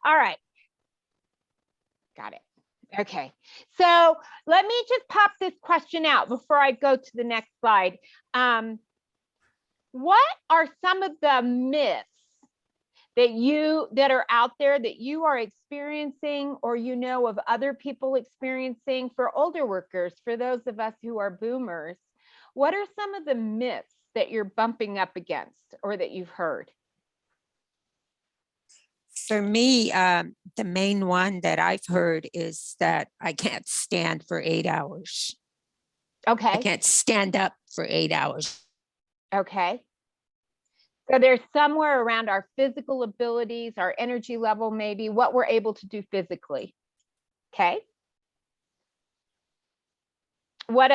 All right. Got it. Okay. So let me just pop this question out before I go to the next slide. What are some of the myths that are out there that you are experiencing, or you know of other people experiencing, for older workers, for those of us who are boomers? What are some of the myths that you're bumping up against or that you've heard? For me, the main one that I've heard is that I can't stand for 8 hours. Okay. I can't stand up for 8 hours. Okay. So there's somewhere around our physical abilities, our energy level, maybe what we're able to do physically. Okay. What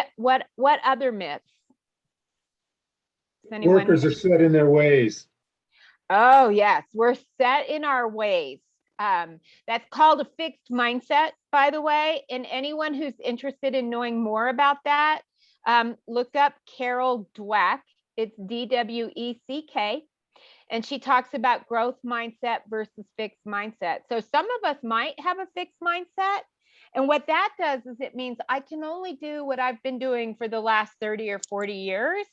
other myths? Workers are set in their ways. Oh, yes, we're set in our ways. That's called a fixed mindset, by the way. And anyone who's interested in knowing more about that, look up Carol Dweck. It's Dweck. And she talks about growth mindset versus fixed mindset. So some of us might have a fixed mindset. And what that does is it means I can only do what I've been doing for the last 30 or 40 years.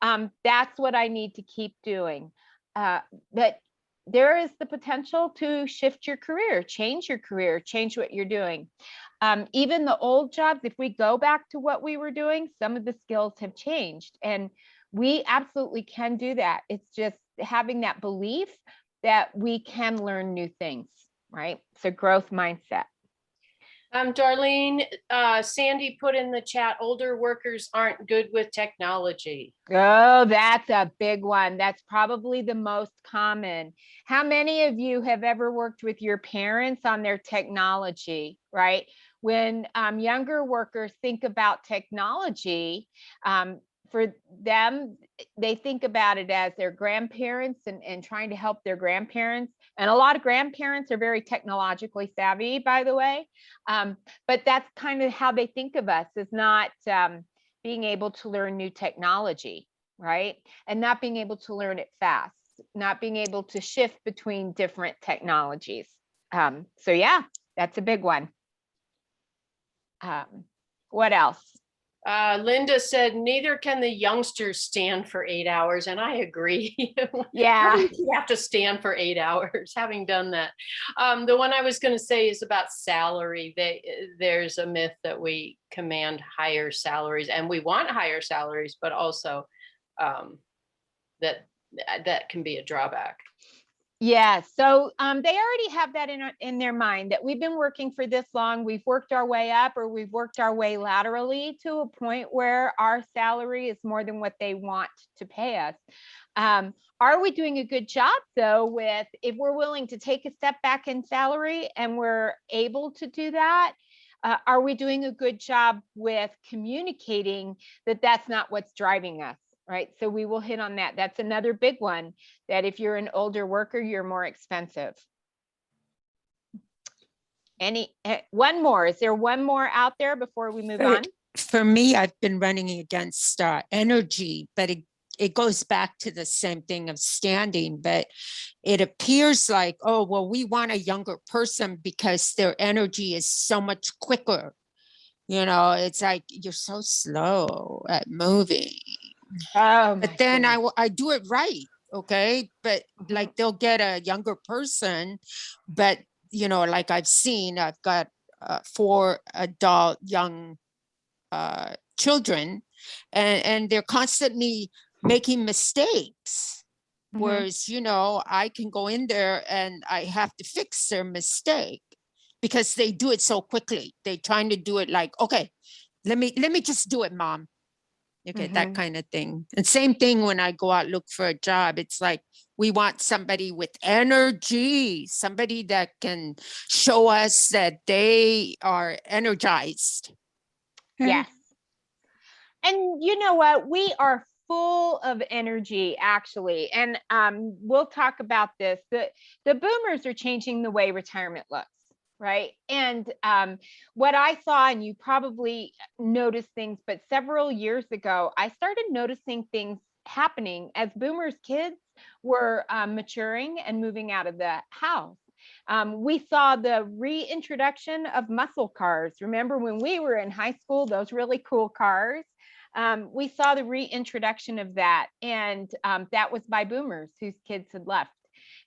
That's what I need to keep doing. But there is the potential to shift your career, change what you're doing. Even the old jobs, if we go back to what we were doing, some of the skills have changed, and we absolutely can do that. It's just having that belief that we can learn new things, right? So growth mindset. Darlene, Sandy put in the chat, older workers aren't good with technology. Oh, that's a big one. That's probably the most common. How many of you have ever worked with your parents on their technology, right? When younger workers think about technology, for them, they think about it as their grandparents and trying to help their grandparents. And a lot of grandparents are very technologically savvy, by the way. But that's kind of how they think of us, is not being able to learn new technology, right? And not being able to learn it fast, not being able to shift between different technologies. So yeah, that's a big one. What else? Linda said, neither can the youngsters stand for 8 hours. And I agree. Yeah. You have to stand for 8 hours, having done that. The one I was going to say is about salary. There's a myth that we command higher salaries, and we want higher salaries, but also that can be a drawback. Yeah, so they already have that in their mind, that we've been working for this long, we've worked our way up, or we've worked our way laterally to a point where our salary is more than what they want to pay us. Are we doing a good job, though, with, if we're willing to take a step back in salary and we're able to do that? Are we doing a good job with communicating that that's not what's driving us? Right. So we will hit on that. That's another big one, that if you're an older worker, you're more expensive. One more? Is there one more out there before we move on? For me, I've been running against energy, but it goes back to the same thing of standing. But it appears like, oh, well, we want a younger person because their energy is so much quicker. You know, it's like, you're so slow at moving. Oh, but then I do it right. Okay. But like, they'll get a younger person, but you know, like I've got 4 adult young children, and they're constantly making mistakes. Whereas, you know, I can go in there and I have to fix their mistake because they do it so quickly. They're trying to do it like, okay, let me just do it, Mom. Okay, that kind of thing. And same thing when I go out look for a job. It's like, we want somebody with energy, somebody that can show us that they are energized. Yes. And you know what? We are full of energy, actually. And we'll talk about this. The boomers are changing the way retirement looks. Right. And what I saw, and you probably noticed things, but several years ago, I started noticing things happening as boomers' kids were maturing and moving out of the house. We saw the reintroduction of muscle cars. Remember when we were in high school, those really cool cars? We saw the reintroduction of that, and that was by boomers whose kids had left.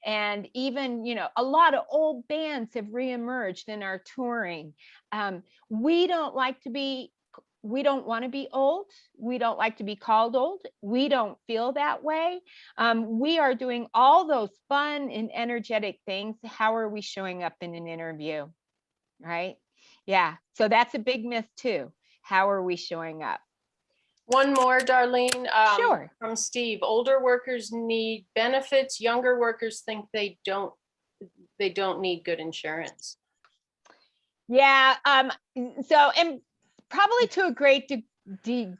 And even, a lot of old bands have reemerged and are touring. We don't like to be we don't want to be old. We don't like to be called old. We don't feel that way. We are doing all those fun and energetic things. How are we showing up in an interview? Right? Yeah. So that's a big myth too. How are we showing up? One more, Darlene. Sure. From Steve. Older workers need benefits. Younger workers think they don't need good insurance. Yeah. So, and probably to a great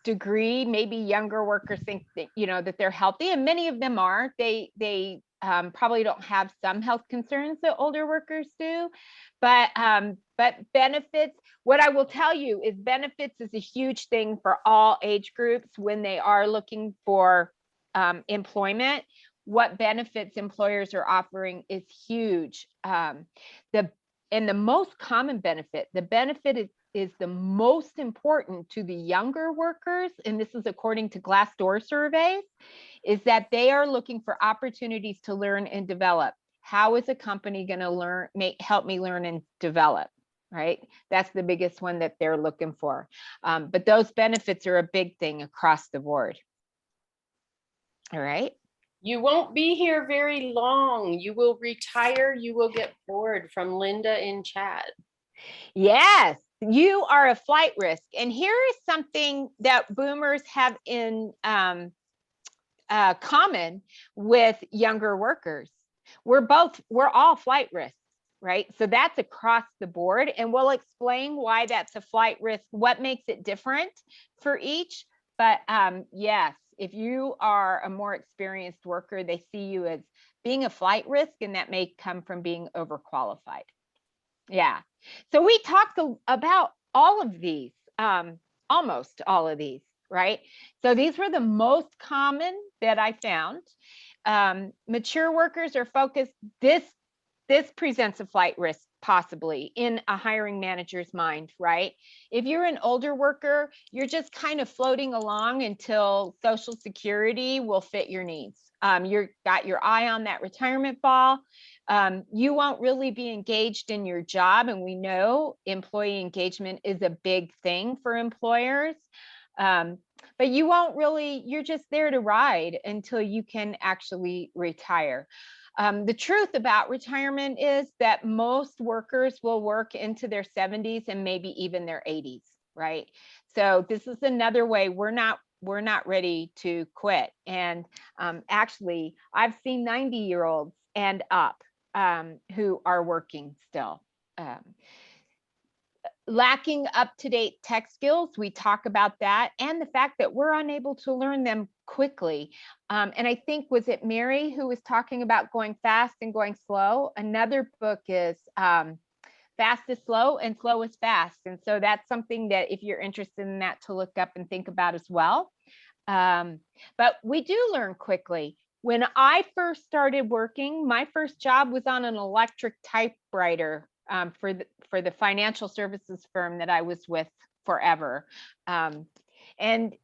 degree, maybe younger workers think that, that they're healthy, and many of them are. They probably don't have some health concerns that older workers do, but benefits. What I will tell you is benefits is a huge thing for all age groups when they are looking for employment. What benefits employers are offering is huge. The most common benefit, the benefit is the most important to the younger workers, and this is according to Glassdoor surveys, is that they are looking for opportunities to learn and develop. How is a company going to help me learn and develop? Right? That's the biggest one that they're looking for. But those benefits are a big thing across the board. All right. You won't be here very long. You will retire. You will get bored, from Linda in chat. Yes, you are a flight risk. And here is something that boomers have in common with younger workers. We're all flight risks, right? So that's across the board. And we'll explain why that's a flight risk, what makes it different for each. But yes, if you are a more experienced worker, they see you as being a flight risk, and that may come from being overqualified. Yeah. So we talked about all of these, almost all of these, right? So these were the most common that I found. Mature workers are focused. This presents a flight risk possibly in a hiring manager's mind, right? If you're an older worker, you're just kind of floating along until Social Security will fit your needs. You've got your eye on that retirement ball. You won't really be engaged in your job. And we know employee engagement is a big thing for employers. But you won't really, you're just there to ride until you can actually retire. The truth about retirement is that most workers will work into their 70s and maybe even their 80s, right? So this is another way we're not ready to quit. And actually, I've seen 90-year-olds and up who are working still. Lacking up-to-date tech skills, we talk about that, and the fact that we're unable to learn them quickly. And I think, was it Mary who was talking about going fast and going slow? Another book is Fast is Slow and Slow is Fast. And so that's something that, if you're interested in that, to look up and think about as well. But we do learn quickly. When I first started working, my first job was on an electric typewriter for the financial services firm that I was with forever. And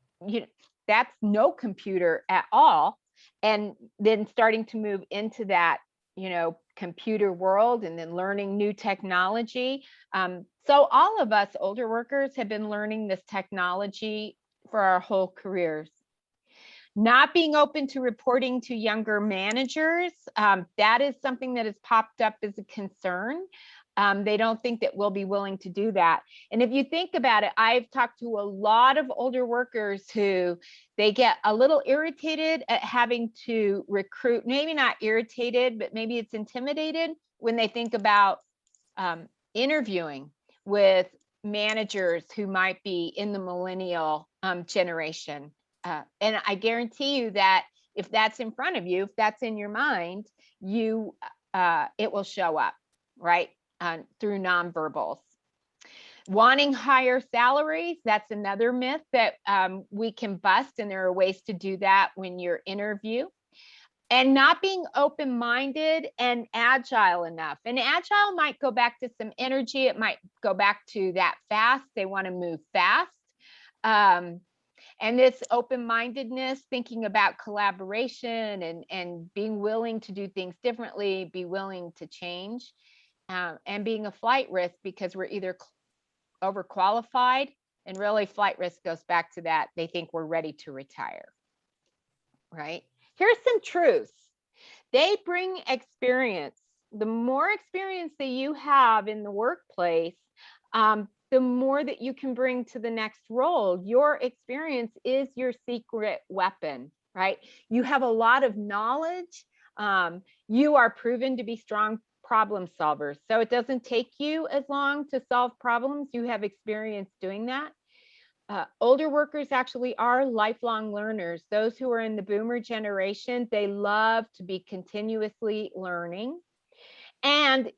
that's no computer at all. And then starting to move into that, computer world, and then learning new technology. So all of us older workers have been learning this technology for our whole careers. Not being open to reporting to younger managers, that is something that has popped up as a concern. They don't think that we'll be willing to do that. And if you think about it, I've talked to a lot of older workers who they get a little irritated at having to recruit, maybe not irritated, but maybe it's intimidated when they think about interviewing with managers who might be in the millennial generation. And I guarantee you that if that's in front of you, if that's in your mind, it will show up, right? Through nonverbals. Wanting higher salaries, that's another myth that we can bust, and there are ways to do that when you interview. and not being open-minded and agile enough. And agile might go back to some energy. It might go back to that fast. They want to move fast. And this open-mindedness, thinking about collaboration and being willing to do things differently, be willing to change, and being a flight risk because we're either overqualified, and really flight risk goes back to that. They think we're ready to retire, right? Here's some truths. They bring experience. The more experience that you have in the workplace, the more that you can bring to the next role. Your experience is your secret weapon, right? You have a lot of knowledge. You are proven to be strong problem solvers. So it doesn't take you as long to solve problems. You have experience doing that. Older workers actually are lifelong learners. Those who are in the boomer generation, they love to be continuously learning. And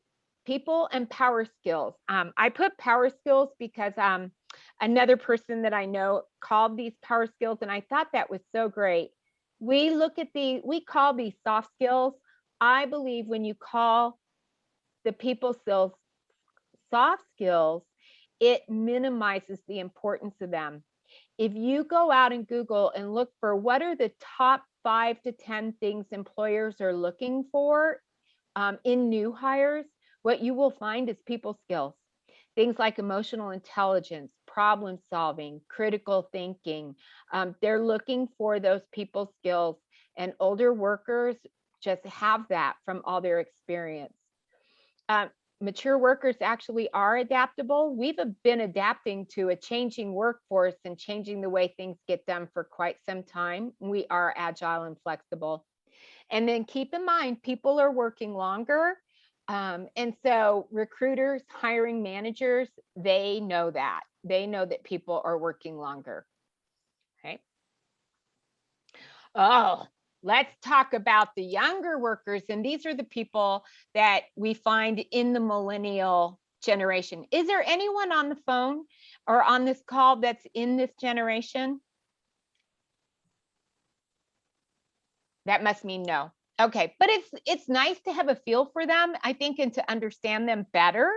people and power skills. I put power skills because another person that I know called these power skills, and I thought that was so great. We call these soft skills. I believe when you call the people skills soft skills, it minimizes the importance of them. If you go out and Google and look for what are the top 5 to 10 things employers are looking for in new hires, what you will find is people skills. Things like emotional intelligence, problem solving, critical thinking. They're looking for those people skills, and older workers just have that from all their experience. Mature workers actually are adaptable. We've been adapting to a changing workforce and changing the way things get done for quite some time. We are agile and flexible. And then keep in mind, people are working longer. And so recruiters, hiring managers, they know that. They know that people are working longer. Okay. Oh, let's talk about the younger workers. And these are the people that we find in the millennial generation. Is there anyone on the phone or on this call that's in this generation? That must mean no. Okay, but it's nice to have a feel for them, I think, and to understand them better.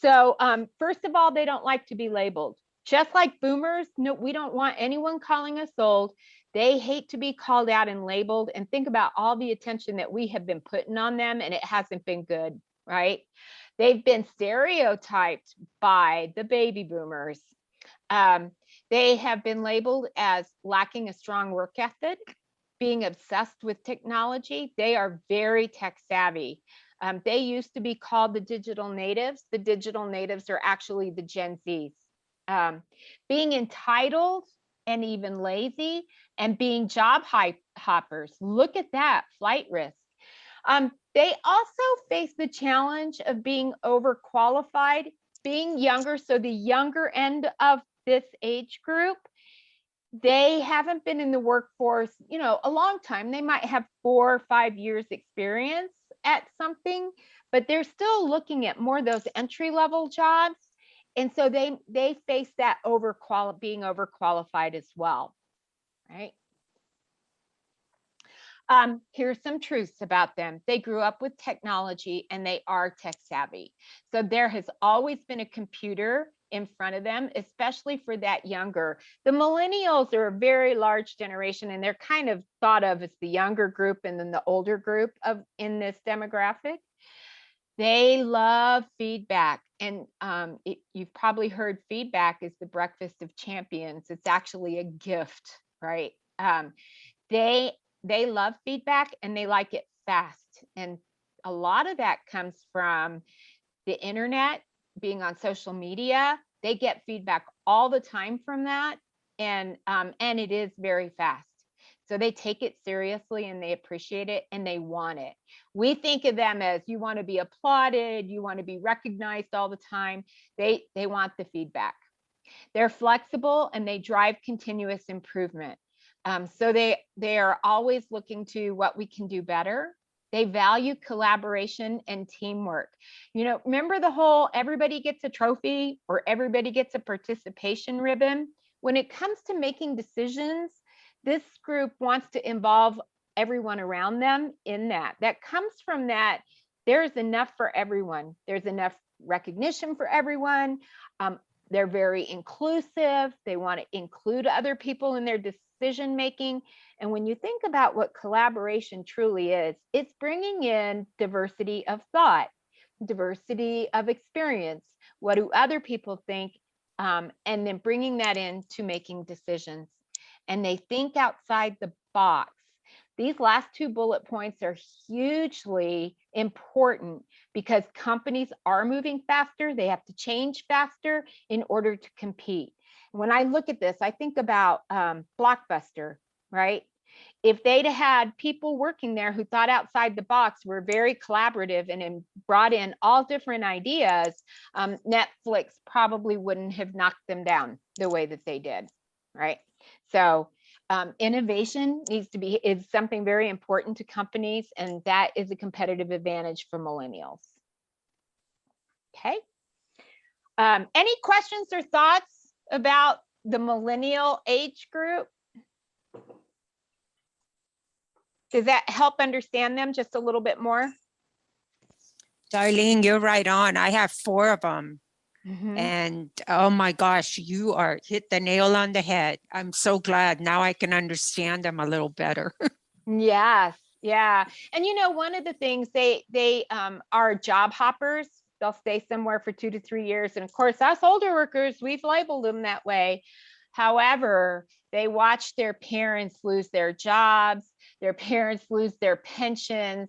So first of all, they don't like to be labeled. Just like boomers, no, we don't want anyone calling us old. They hate to be called out and labeled, and think about all the attention that we have been putting on them, and it hasn't been good, right? They've been stereotyped by the baby boomers. They have been labeled as lacking a strong work ethic, being obsessed with technology. They are very tech savvy. They used to be called the digital natives. The digital natives are actually the Gen Zs. Being entitled and even lazy, and being job hoppers. Look at that, flight risk. They also face the challenge of being overqualified, being younger. So the younger end of this age group, they haven't been in the workforce, a long time. They might have 4 or 5 years experience at something, but they're still looking at more of those entry-level jobs. And so they face that being overqualified as well, right? Here's some truths about them. They grew up with technology and they are tech savvy. So there has always been a computer in front of them, especially for that younger. The millennials are a very large generation, and they're kind of thought of as the younger group and then the older group in this demographic. They love feedback. And you've probably heard feedback is the breakfast of champions. It's actually a gift, right? They love feedback and they like it fast. And a lot of that comes from the internet, being on social media. They get feedback all the time from that. And it is very fast. So they take it seriously and they appreciate it and they want it. We think of them as, you want to be applauded, you want to be recognized all the time. They want the feedback. They're flexible and they drive continuous improvement. So they are always looking to what we can do better. They value collaboration and teamwork. Remember the whole everybody gets a trophy or everybody gets a participation ribbon? When it comes to making decisions, this group wants to involve everyone around them in that. That comes from that there's enough for everyone. There's enough recognition for everyone. They're very inclusive. They want to include other people in their decision making. And when you think about what collaboration truly is, it's bringing in diversity of thought, diversity of experience. What do other people think? And then bringing that into making decisions. And they think outside the box. These last two bullet points are hugely important because companies are moving faster. They have to change faster in order to compete. When I look at this, I think about Blockbuster, right? If they'd had people working there who thought outside the box, were very collaborative and brought in all different ideas, Netflix probably wouldn't have knocked them down the way that they did, right? So innovation is something very important to companies, and that is a competitive advantage for millennials. Okay. Any questions or thoughts about the millennial age group? Does that help understand them just a little bit more? Darlene, you're right on. I have 4 of them. Mm-hmm. And oh my gosh, you are hit the nail on the head. I'm so glad now I can understand them a little better. Yes, yeah. And one of the things they are job hoppers. They'll stay somewhere for 2 to 3 years. And of course, us older workers, we've labeled them that way. However, they watch their parents lose their jobs, their parents lose their pensions,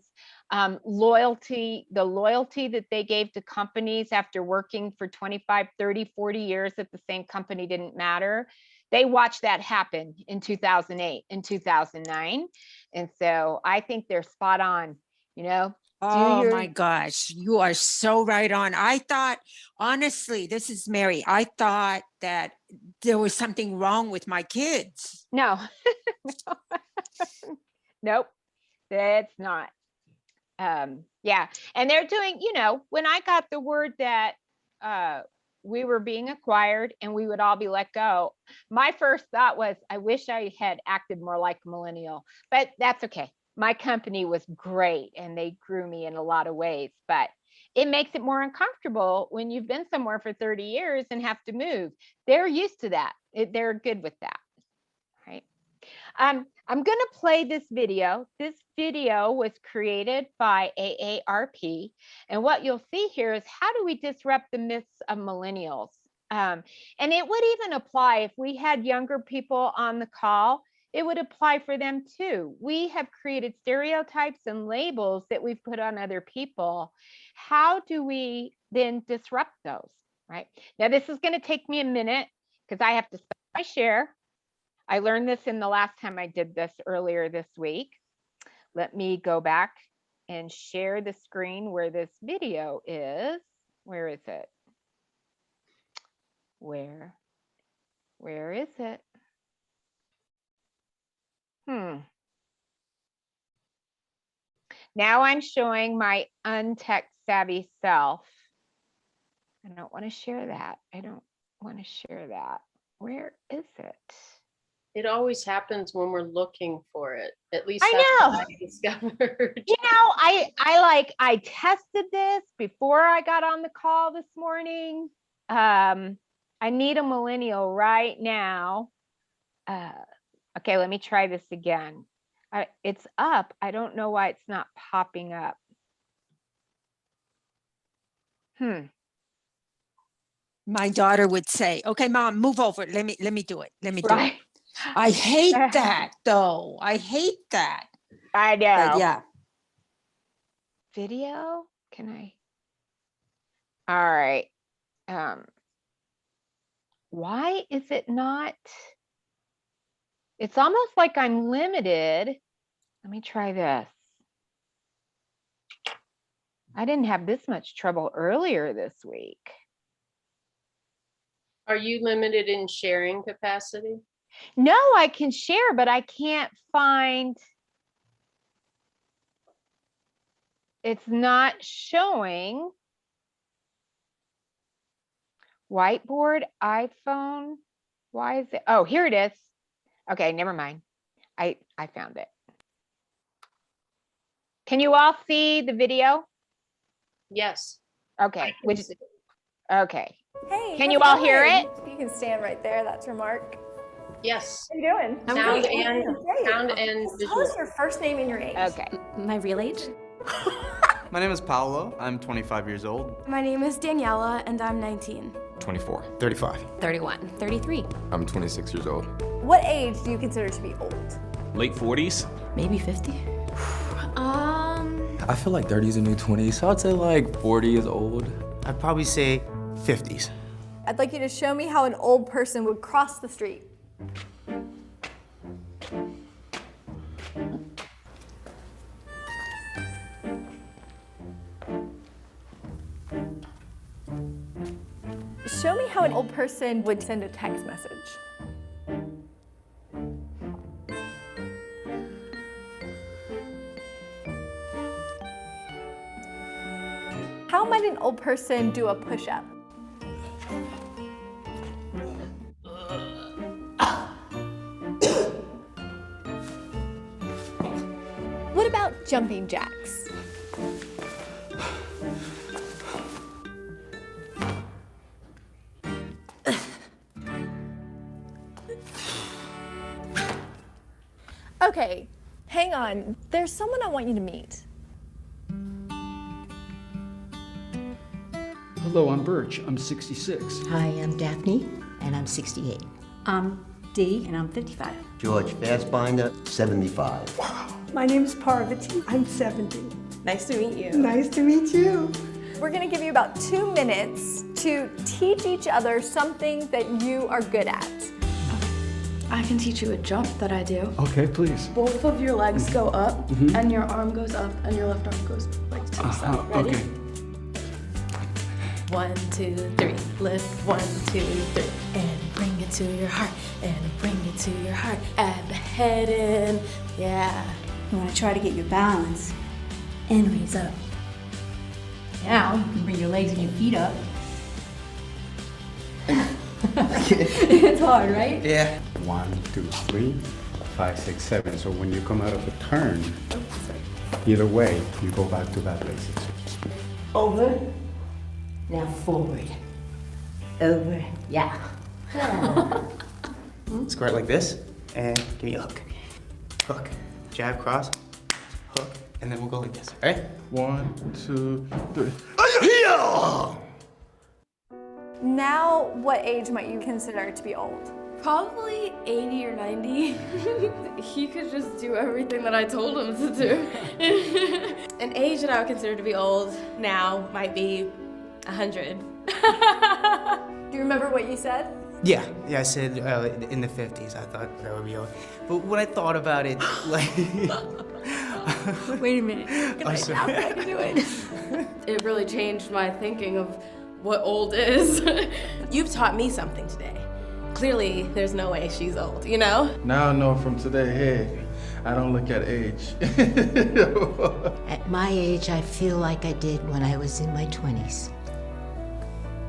the loyalty that they gave to companies after working for 25, 30, 40 years at the same company didn't matter. They watched that happen in 2008 and 2009. And so I think they're spot on, Oh my gosh, you are so right on. I thought, honestly, this is Mary. I thought that there was something wrong with my kids. No, nope, that's not. Yeah. And they're doing, when I got the word that we were being acquired and we would all be let go, my first thought was, I wish I had acted more like a millennial, but that's okay. My company was great and they grew me in a lot of ways, but it makes it more uncomfortable when you've been somewhere for 30 years and have to move. They're used to that. They're good with that, right? I'm going to play this video. This video was created by AARP. And what you'll see here is how do we disrupt the myths of millennials? And it would even apply if we had younger people on the call. It would apply for them too. We have created stereotypes and labels that we've put on other people. How do we then disrupt those, right? Now, this is going to take me a minute because I have to stop my share. I learned this in the last time I did this earlier this week. Let me go back and share the screen where this video is. Where is it? Where is it? Now I'm showing my untech savvy self. I don't want to share that. I don't want to share that. Where is it? It always happens when we're looking for it. At least I that's know. what I discovered. I tested this before I got on the call this morning. I need a millennial right now. Okay, let me try this again. It's up. I don't know why it's not popping up. My daughter would say, "Okay, Mom, move over. Let me do it. Let me do it." Right. I hate that though. I hate that. I know. But yeah. Video? Can I? All right. Why is it not? It's almost like I'm limited. Let me try this. I didn't have this much trouble earlier this week. Are you limited in sharing capacity? No, I can share, but I can't find. It's not showing. Whiteboard, iPhone. Why is it? Oh, here it is. Okay, never mind. I found it. Can you all see the video? Yes. Okay, which is, okay. Hey, Can how's you it all hear going? it? You can stand right there. That's your mark. Yes. How you doing? Sound great. and Great. sound and Just tell visual. us your first name and your age. Okay. My real age? My name is Paolo. I'm 25 years old. My name is Daniela, and I'm 19. 24. 35. 31. 33. I'm 26 years old. What age do you consider to be old? Late 40s? Maybe 50. I feel like 30 is a new 20, so I'd say like 40 is old. I'd probably say 50s. I'd like you to show me how an old person would cross the street. Show me how an old person would send a text message. How might an old person do a push-up? What about jumping jacks? Okay, hang on. There's someone I want you to meet. Hello, I'm Birch. I'm 66. Hi, I'm Daphne, and I'm 68. I'm Dee, and I'm 55. George Fassbinder, 75. My name is Parvati. I'm 70. Nice to meet you. Nice to meet you. We're gonna give you about 2 minutes to teach each other something that you are good at. I can teach you a jump that I do. Okay, please. Both of your legs go up, and your arm goes up, and your left arm goes like to the side. Ready? Okay. 1, 2, 3. Lift 1, 2, 3. And bring it to your heart. And bring it to your heart. Add the head in. Yeah. You want to try to get your balance and raise up. Now, you can bring your legs and your feet up. It's hard, right? Yeah. 1, 2, 3, 5, 6, 7. So when you come out of a turn, either way, you go back to that basis. Over. Now forward. Over. Yeah. Square it like this, and give me a hook. Hook. Jab, cross, hook, and then we'll go like this. All right? 1, 2, 3. Now, what age might you consider to be old? Probably 80 or 90. He could just do everything that I told him to do. An age that I would consider to be old now might be 100. Do you remember what you said? Yeah, I said in the 50s. I thought that would be old. But when I thought about it, like... Wait a minute. I'm sorry. I can do it. It really changed my thinking of what old is. You've taught me something today. Clearly, there's no way she's old, you know? Now I know from today, hey, I don't look at age. At my age, I feel like I did when I was in my 20s.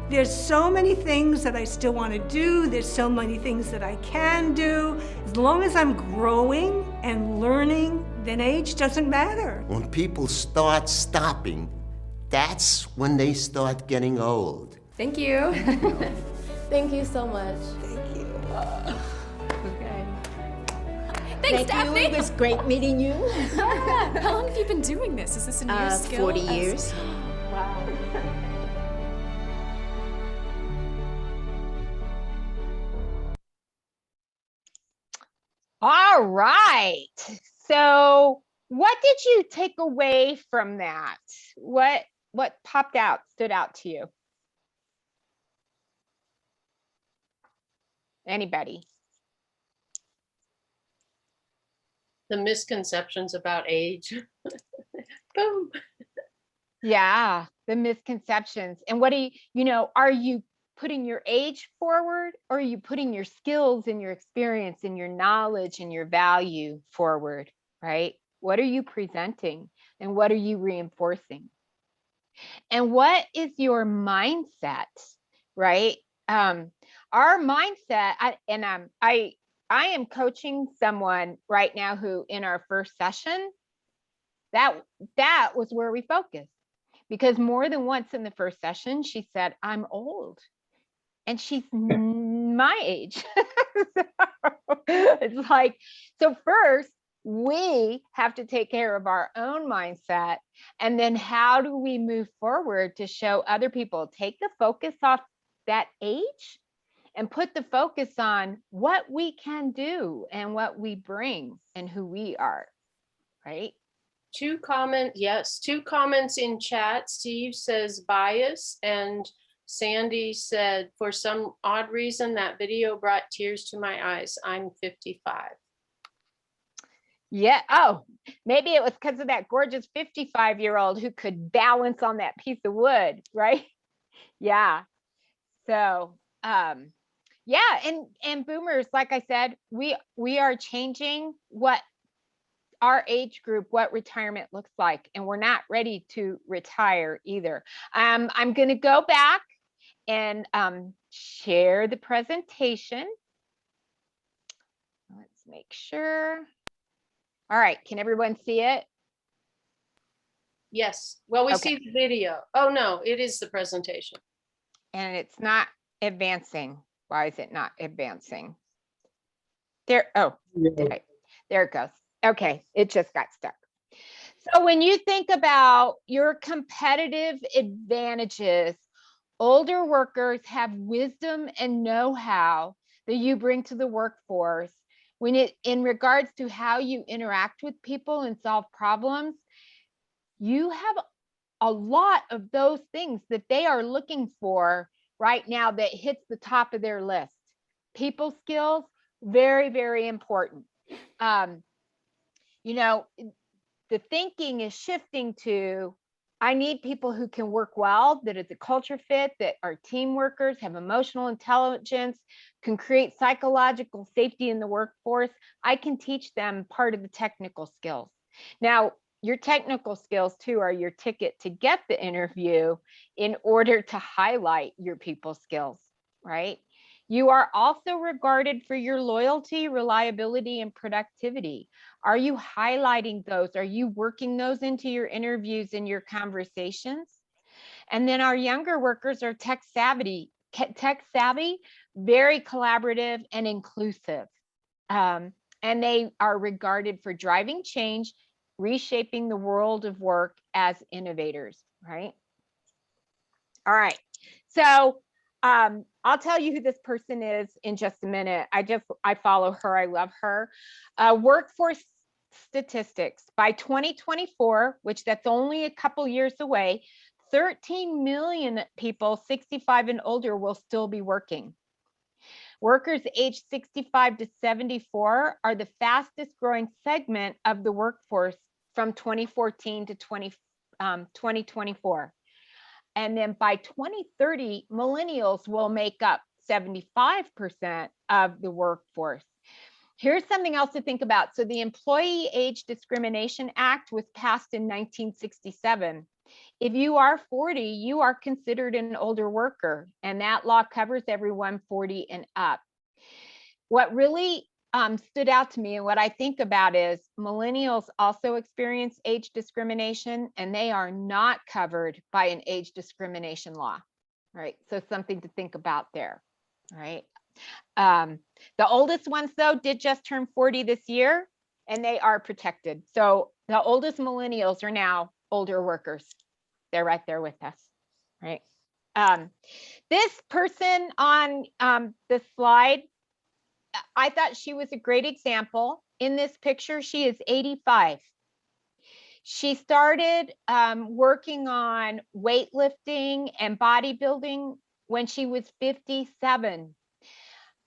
There's so many things that I still want to do. There's so many things that I can do. As long as I'm growing and learning, then age doesn't matter. When people start stopping, that's when they start getting old. Thank you. Thank you so much. Thank you. Okay. Thanks, Daphne. It was great meeting you. How long have you been doing this? Is this a new skill? 40 years. Wow. All right. So what did you take away from that? What popped out, stood out to you? Anybody? The misconceptions about age. Boom. Yeah, the misconceptions. And what do you, are you putting your age forward, or are you putting your skills and your experience and your knowledge and your value forward, right? What are you presenting and what are you reinforcing? And what is your mindset, right? Our mindset, I am coaching someone right now who in our first session, that was where we focused, because more than once in the first session, she said, I'm old. And she's my age. It's like, so first we have to take care of our own mindset. And then how do we move forward to show other people, take the focus off that age and put the focus on what we can do and what we bring and who we are, right? Two comments in chat. Steve says bias, and Sandy said, for some odd reason, that video brought tears to my eyes. I'm 55. Yeah. Oh, maybe it was because of that gorgeous 55-year-old who could balance on that piece of wood, right? Yeah. So, yeah. And boomers, like I said, we are changing what our age group, what retirement looks like, and we're not ready to retire either. I'm going to go back and share the presentation. Let's make sure. All right, can everyone see it? Yes. Well, we Okay. see the video. Oh, no, it is the presentation. And it's not advancing. Why is it not advancing? There, oh, okay. There it goes. Okay, it just got stuck. So when you think about your competitive advantages, older workers have wisdom and know-how that you bring to the workforce in regards to how you interact with people and solve problems. You have a lot of those things that they are looking for right now that hits the top of their list. People skills, very, very important. You know, the thinking is shifting to, I need people who can work well, that is a culture fit, that are team workers, have emotional intelligence, can create psychological safety in the workforce. I can teach them part of the technical skills. Now, your technical skills too are your ticket to get the interview in order to highlight your people skills, right? You are also regarded for your loyalty, reliability, and productivity. Are you highlighting those? Are you working those into your interviews and your conversations? And then our younger workers are tech savvy, very collaborative and inclusive. And they are regarded for driving change, reshaping the world of work as innovators, right? All right. So I'll tell you who this person is in just a minute. I follow her. I love her. Workforce statistics by 2024, which that's only a couple years away, 13 million people 65 and older will still be working. Workers aged 65 to 74 are the fastest growing segment of the workforce from 2014 to 2024. And then by 2030, millennials will make up 75% of the workforce. Here's something else to think about. So the Employee Age Discrimination Act was passed in 1967. If you are 40, you are considered an older worker, and that law covers everyone 40 and up. What really stood out to me and what I think about is millennials also experience age discrimination, and they are not covered by an age discrimination law, right? So something to think about there, right? The oldest ones though did just turn 40 this year, and they are protected. So the oldest millennials are now older workers. They're right there with us, right? This person on the slide, I thought she was a great example. In this picture, she is 85. She started working on weightlifting and bodybuilding when she was 57.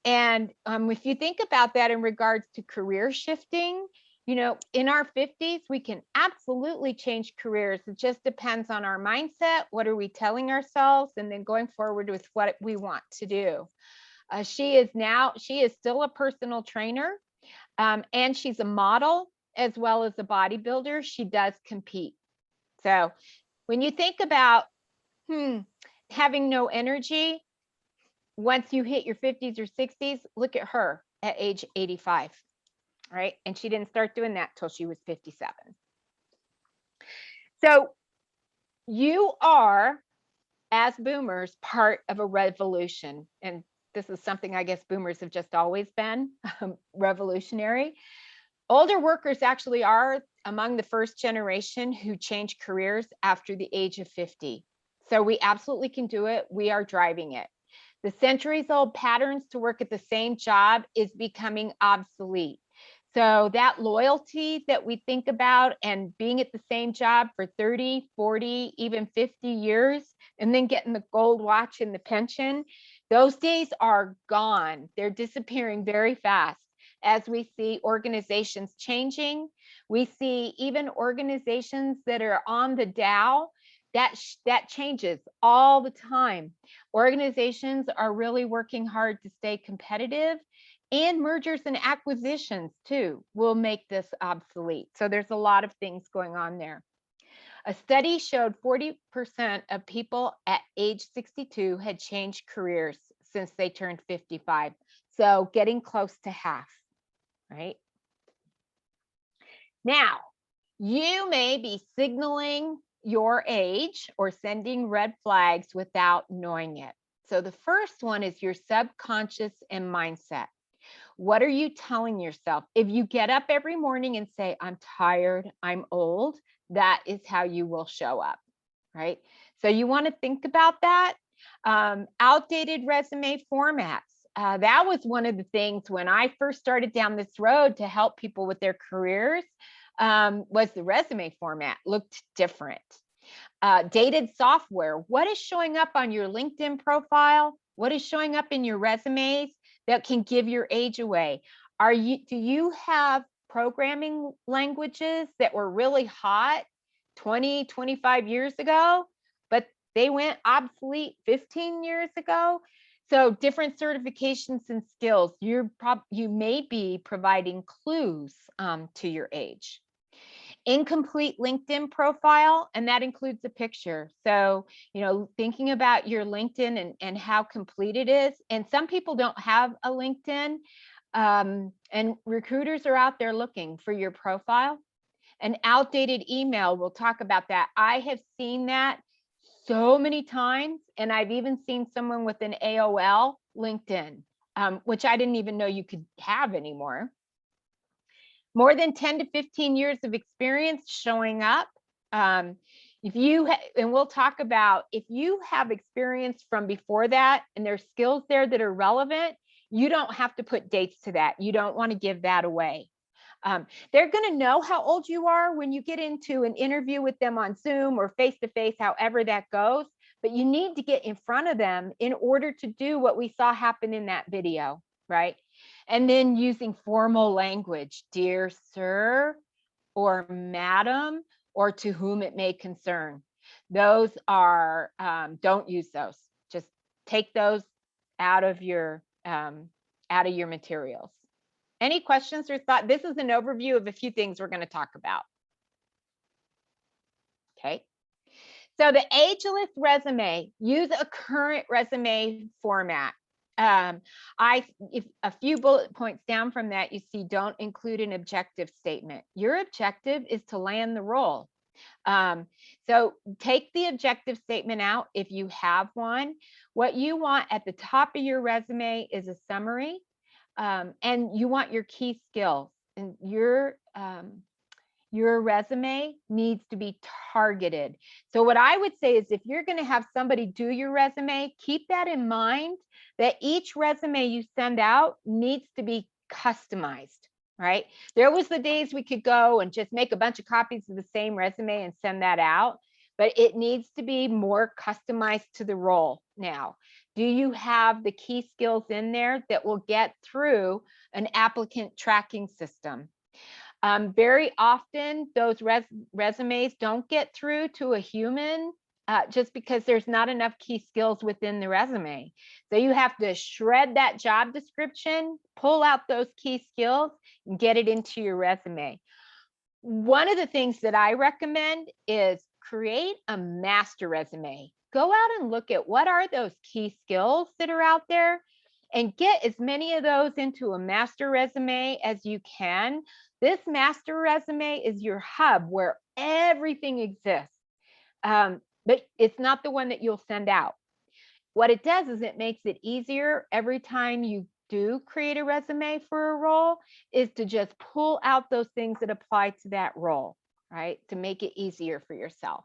And if you think about that in regards to career shifting, you know, in our 50s, we can absolutely change careers. It just depends on our mindset. What are we telling ourselves? And then going forward with what we want to do. She is still a personal trainer, and she's a model as well as a bodybuilder. She does compete. So when you think about having no energy, once you hit your 50s or 60s, look at her at age 85, right? And she didn't start doing that till she was 57. So you are, as boomers, part of a revolution. And this is something I guess boomers have just always been, revolutionary. Older workers actually are among the first generation who change careers after the age of 50. So we absolutely can do it. We are driving it. The centuries-old patterns to work at the same job is becoming obsolete. So that loyalty that we think about and being at the same job for 30, 40, even 50 years, and then getting the gold watch and the pension, those days are gone. They're disappearing very fast as we see organizations changing. We see even organizations that are on the Dow, that changes all the time. Organizations are really working hard to stay competitive, and mergers and acquisitions too will make this obsolete. So there's a lot of things going on there. A study showed 40% of people at age 62 had changed careers since they turned 55. So getting close to half, right? Now, you may be signaling your age or sending red flags without knowing it. So the first one is your subconscious and mindset. What are you telling yourself? If you get up every morning and say, I'm tired, I'm old, that is how you will show up, right? So you want to think about that. Outdated resume formats. That was one of the things when I first started down this road to help people with their careers, was the resume format looked different. Dated software. What is showing up on your LinkedIn profile? What is showing up in your resumes that can give your age away? Do you have programming languages that were really hot 20, 25 years ago, but they went obsolete 15 years ago? So different certifications and skills, you may be providing clues to your age. Incomplete LinkedIn profile, and that includes a picture. So, thinking about your LinkedIn and how complete it is. And some people don't have a LinkedIn, and recruiters are out there looking for your profile. An outdated email, we'll talk about that. I have seen that so many times, and I've even seen someone with an AOL LinkedIn, which I didn't even know you could have anymore. More than 10 to 15 years of experience showing up. And we'll talk about if you have experience from before that and there's skills there that are relevant, you don't have to put dates to that. You don't want to give that away. They're going to know how old you are when you get into an interview with them on Zoom or face-to-face, however that goes. But you need to get in front of them in order to do what we saw happen in that video, right? And then using formal language, dear sir, or madam, or to whom it may concern. Those are, don't use those. Just take those out of your materials. Any questions or thoughts? This is an overview of a few things we're going to talk about. Okay. So the ageless resume, use a current resume format. If a few bullet points down from that, you see, don't include an objective statement. Your objective is to land the role. So take the objective statement out if you have one. What you want at the top of your resume is a summary, and you want your key skills. And your resume needs to be targeted. So what I would say is if you're going to have somebody do your resume, keep that in mind, that each resume you send out needs to be customized, right? There was the days we could go and just make a bunch of copies of the same resume and send that out, but it needs to be more customized to the role now. Do you have the key skills in there that will get through an applicant tracking system? Very often those resumes don't get through to a human just because there's not enough key skills within the resume. So you have to shred that job description, pull out those key skills, and get it into your resume. One of the things that I recommend is create a master resume. Go out and look at what are those key skills that are out there, and get as many of those into a master resume as you can. This master resume is your hub where everything exists, but it's not the one that you'll send out. What it does is it makes it easier every time you do create a resume for a role, is to just pull out those things that apply to that role, right? To make it easier for yourself.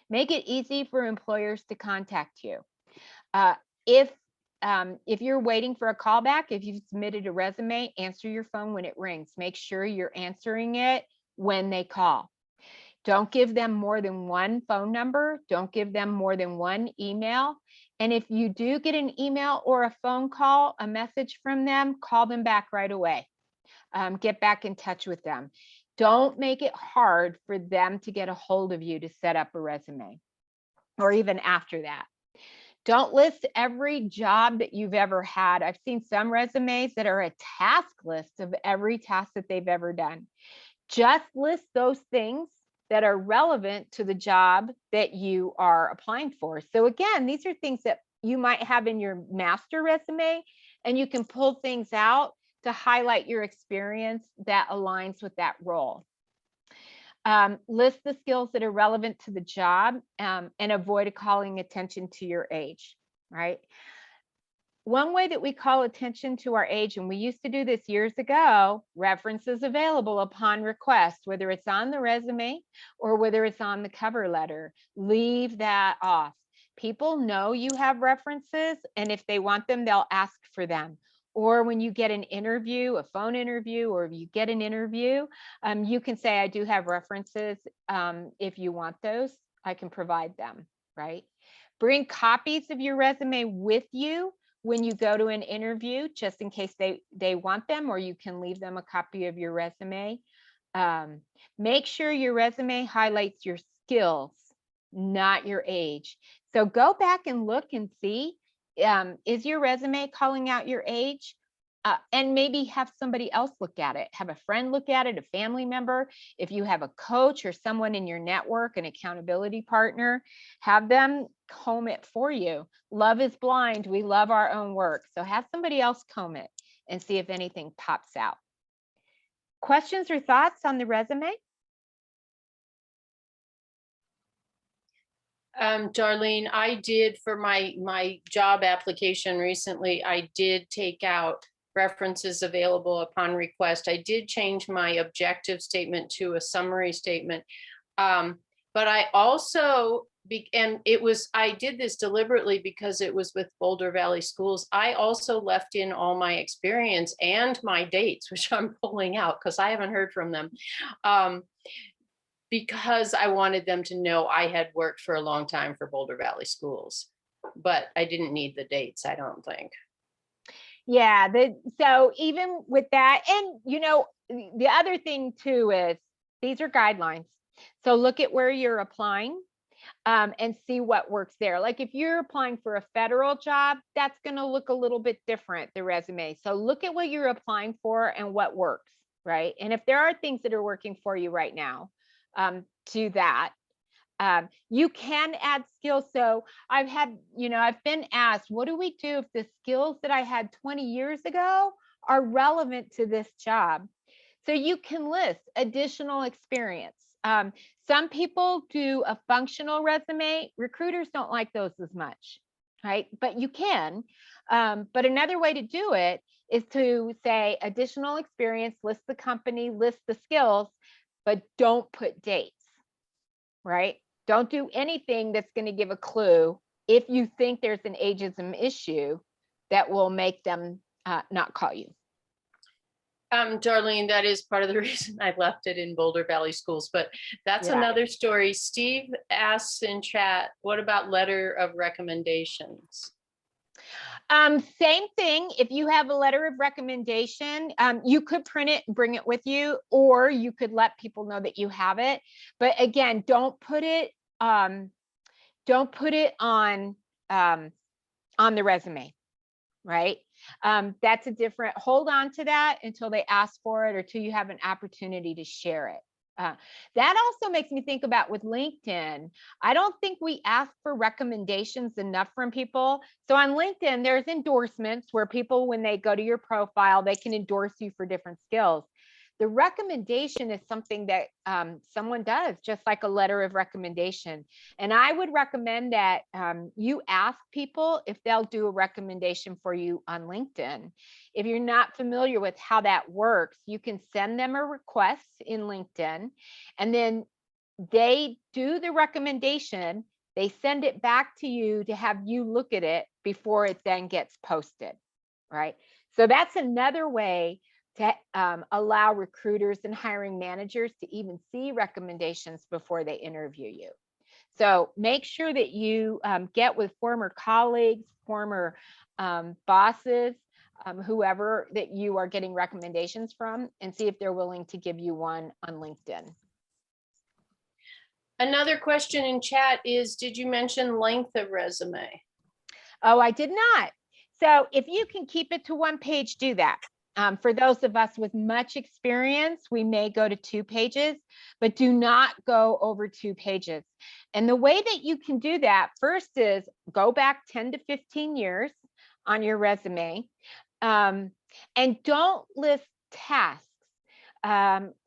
Make it easy for employers to contact you. If you're waiting for a callback, if you've submitted a resume, answer your phone when it rings. Make sure you're answering it when they call. Don't give them more than one phone number. Don't give them more than one email. And if you do get an email or a phone call, a message from them, call them back right away. Get back in touch with them. Don't make it hard for them to get a hold of you to set up a resume, or even after that. Don't list every job that you've ever had. I've seen some resumes that are a task list of every task that they've ever done. Just list those things that are relevant to the job that you are applying for. So again, these are things that you might have in your master resume, and you can pull things out to highlight your experience that aligns with that role. List the skills that are relevant to the job, and avoid calling attention to your age, right? One way that we call attention to our age, and we used to do this years ago, references available upon request, whether it's on the resume or whether it's on the cover letter. Leave that off. People know you have references, and if they want them, they'll ask for them. Or when you get an interview, a phone interview, or you get an interview, you can say, I do have references. If you want those, I can provide them, right? Bring copies of your resume with you when you go to an interview, just in case they want them, or you can leave them a copy of your resume. Make sure your resume highlights your skills, not your age. So go back and look and see, is your resume calling out your age? And maybe have somebody else look at it. Have a friend look at it, a family member. If you have a coach or someone in your network, an accountability partner, have them comb it for you. Love is blind. We love our own work. So have somebody else comb it and see if anything pops out. Questions or thoughts on the resume? Darlene, I did for my job application recently, I did take out references available upon request. I did change my objective statement to a summary statement. But I also, and I did this deliberately because it was with Boulder Valley Schools. I also left in all my experience and my dates, which I'm pulling out because I haven't heard from them. Because I wanted them to know I had worked for a long time for Boulder Valley Schools, but I didn't need the dates, I don't think. Yeah, so even with that, and the other thing too is these are guidelines. So look at where you're applying, and see what works there. Like if you're applying for a federal job, that's going to look a little bit different, the resume. So look at what you're applying for and what works, right? And if there are things that are working for you right now, to that. You can add skills. So I've been asked, what do we do if the skills that I had 20 years ago are relevant to this job? So you can list additional experience. Some people do a functional resume. Recruiters don't like those as much, right? But you can. But another way to do it is to say additional experience, list the company, list the skills, but don't put dates, right? Don't do anything that's going to give a clue if you think there's an ageism issue that will make them not call you. Darlene, that is part of the reason I left it in Boulder Valley Schools, but that's another story. Steve asks in chat, what about letter of recommendations? Same thing. If you have a letter of recommendation, you could print it and bring it with you, or you could let people know that you have it. But again, don't put it on the resume, right? That's a different, hold on to that until they ask for it or till you have an opportunity to share it. That also makes me think about with LinkedIn. I don't think we ask for recommendations enough from people. So on LinkedIn, there's endorsements where people, when they go to your profile, they can endorse you for different skills. The recommendation is something that someone does, just like a letter of recommendation. And I would recommend that you ask people if they'll do a recommendation for you on LinkedIn. If you're not familiar with how that works, you can send them a request in LinkedIn, and then they do the recommendation. They send it back to you to have you look at it before it then gets posted, right? So that's another way to allow recruiters and hiring managers to even see recommendations before they interview you. So make sure that you get with former colleagues, former bosses, whoever that you are getting recommendations from, and see if they're willing to give you one on LinkedIn. Another question in chat is, did you mention length of resume? Oh, I did not. So if you can keep it to 1 page, do that. For those of us with much experience, we may go to 2 pages, but do not go over 2 pages. And the way that you can do that first is go back 10 to 15 years on your resume, and don't list tasks.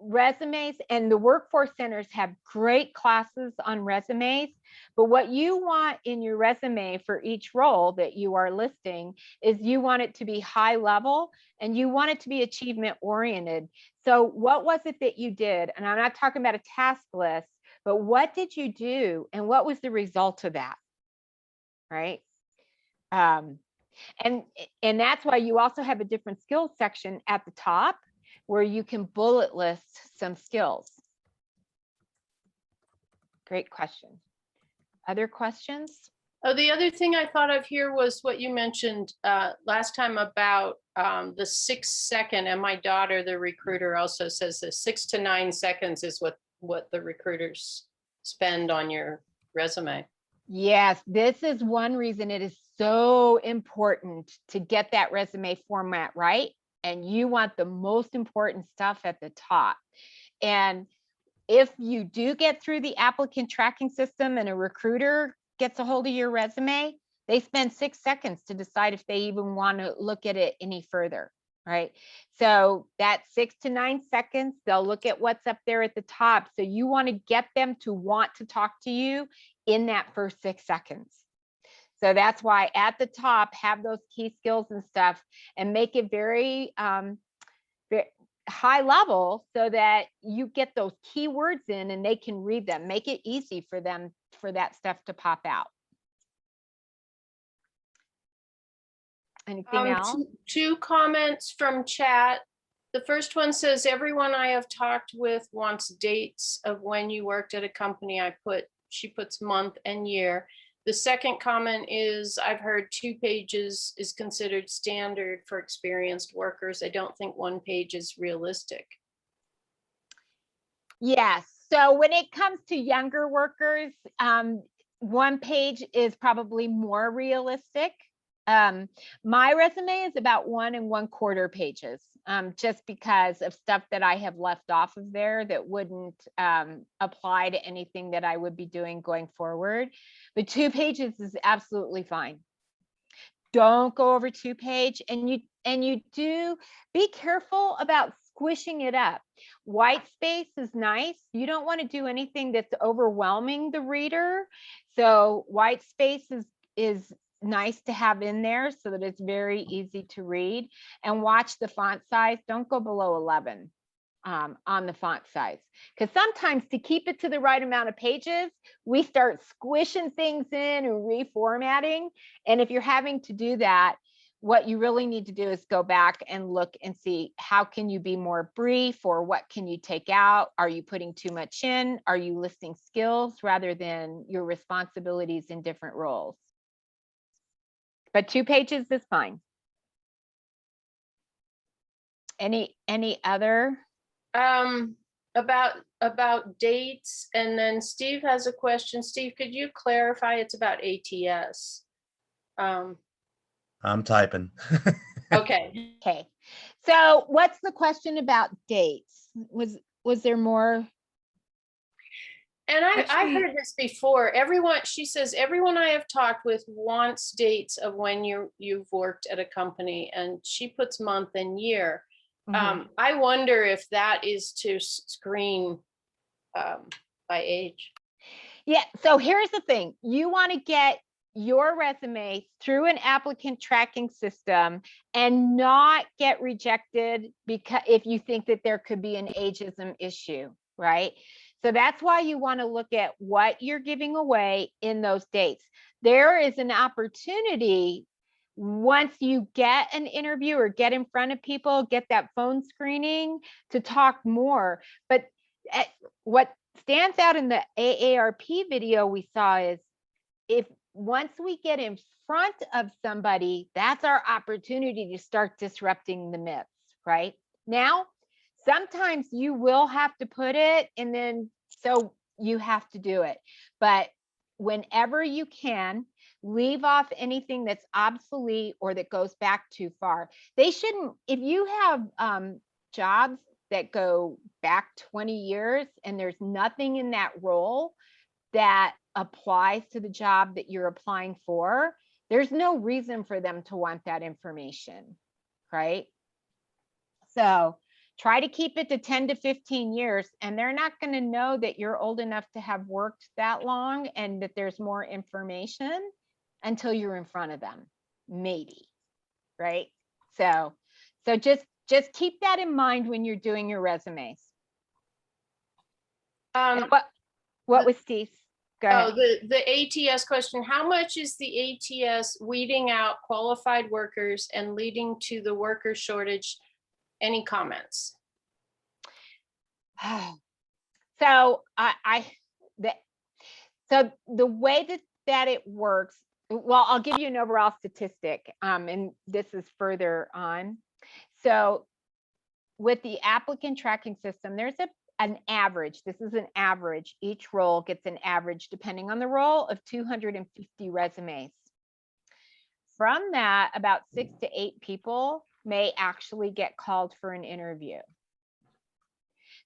Resumes and the workforce centers have great classes on resumes, but what you want in your resume for each role that you are listing is you want it to be high level and you want it to be achievement oriented. So what was it that you did? And I'm not talking about a task list, but what did you do and what was the result of that, right? And that's why you also have a different skills section at the top where you can bullet list some skills. Great question. Other questions? Oh, the other thing I thought of here was what you mentioned last time about the 6 second, and my daughter, the recruiter, also says that 6 to 9 seconds is what the recruiters spend on your resume. Yes, this is one reason it is so important to get that resume format right. And you want the most important stuff at the top. And if you do get through the applicant tracking system and a recruiter gets a hold of your resume, they spend 6 seconds to decide if they even want to look at it any further, right? So that 6 to 9 seconds, they'll look at what's up there at the top. So you want to get them to want to talk to you in that first 6 seconds. So that's why at the top, have those key skills and stuff and make it very, very high level so that you get those keywords in and they can read them. Make it easy for them for that stuff to pop out. Anything else? Two comments from chat. The first one says, everyone I have talked with wants dates of when you worked at a company. She puts month and year. The second comment is, I've heard 2 pages is considered standard for experienced workers. I don't think 1 page is realistic. Yes. So when it comes to younger workers, 1 page is probably more realistic. My resume is about 1 1/4 pages, just because of stuff that I have left off of there that wouldn't apply to anything that I would be doing going forward. But 2 pages is absolutely fine. Don't go over 2 page, and you do be careful about squishing it up. White space is nice. You don't want to do anything that's overwhelming the reader. So white space is nice to have in there so that it's very easy to read. And watch the font size. Don't go below 11 on the font size, because sometimes to keep it to the right amount of pages, we start squishing things in and reformatting. And if you're having to do that, what you really need to do is go back and look and see how can you be more brief, or what can you take out? Are you putting too much in? Are you listing skills rather than your responsibilities in different roles? But 2 pages is fine. Any other? About dates, and then Steve has a question. Steve, could you clarify? It's about ATS. I'm typing. Okay. Okay. So what's the question about dates? Was there more? And I've Actually- heard this before. She says, everyone I have talked with wants dates of when you've worked at a company, and she puts month and year. I wonder if that is to screen by age. Yeah. So here's the thing. You want to get your resume through an applicant tracking system and not get rejected because if you think that there could be an ageism issue, right? So that's why you want to look at what you're giving away in those dates. There is an opportunity once you get an interview or get in front of people, get that phone screening to talk more. But what stands out in the AARP video we saw is if once we get in front of somebody, that's our opportunity to start disrupting the myths, right? Now, sometimes you will have to put it, and then so you have to do it. But whenever you can, leave off anything that's obsolete or that goes back too far. They shouldn't, if you have jobs that go back 20 years and there's nothing in that role that applies to the job that you're applying for, there's no reason for them to want that information, right? So try to keep it to 10 to 15 years, and they're not going to know that you're old enough to have worked that long and that there's more information until you're in front of them, maybe, right? So just keep that in mind when you're doing your resumes. What was Steve's? Go ahead. The ATS question, how much is the ATS weeding out qualified workers and leading to the worker shortage? Any comments? So so the way that it works, well, I'll give you an overall statistic, and this is further on. So with the applicant tracking system, there's an average. This is an average. Each role gets an average, depending on the role, of 250 resumes. From that, about 6 to 8 people may actually get called for an interview.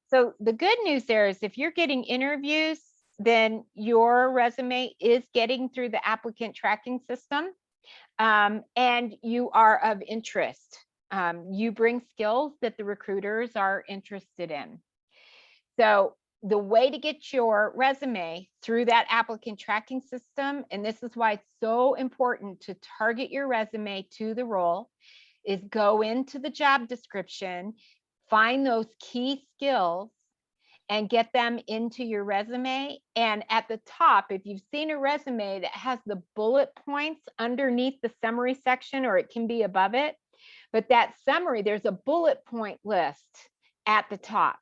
So the good news there is if you're getting interviews, then your resume is getting through the applicant tracking system, and you are of interest. You bring skills that the recruiters are interested in. So the way to get your resume through that applicant tracking system, and this is why it's so important to target your resume to the role, is go into the job description, find those key skills, and get them into your resume. And at the top, if you've seen a resume that has the bullet points underneath the summary section, or it can be above it, but that summary, there's a bullet point list at the top.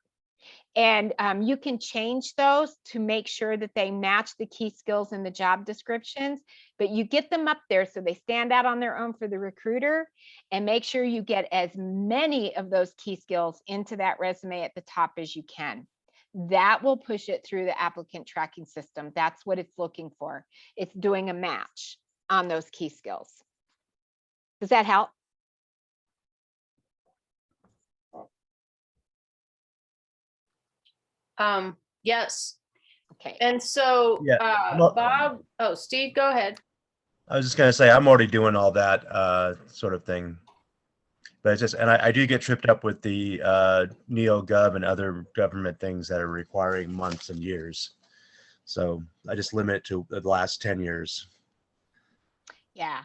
And you can change those to make sure that they match the key skills in the job descriptions, but you get them up there so they stand out on their own for the recruiter, and make sure you get as many of those key skills into that resume at the top as you can. That will push it through the applicant tracking system. That's what it's looking for. It's doing a match on those key skills. Does that help? Yes. Okay. And so, Yeah. Bob, Steve, go ahead. I was just going to say, I'm already doing all that sort of thing. But it's just, and I do get tripped up with the NeoGov and other government things that are requiring months and years. So I just limit it to the last 10 years. Yeah.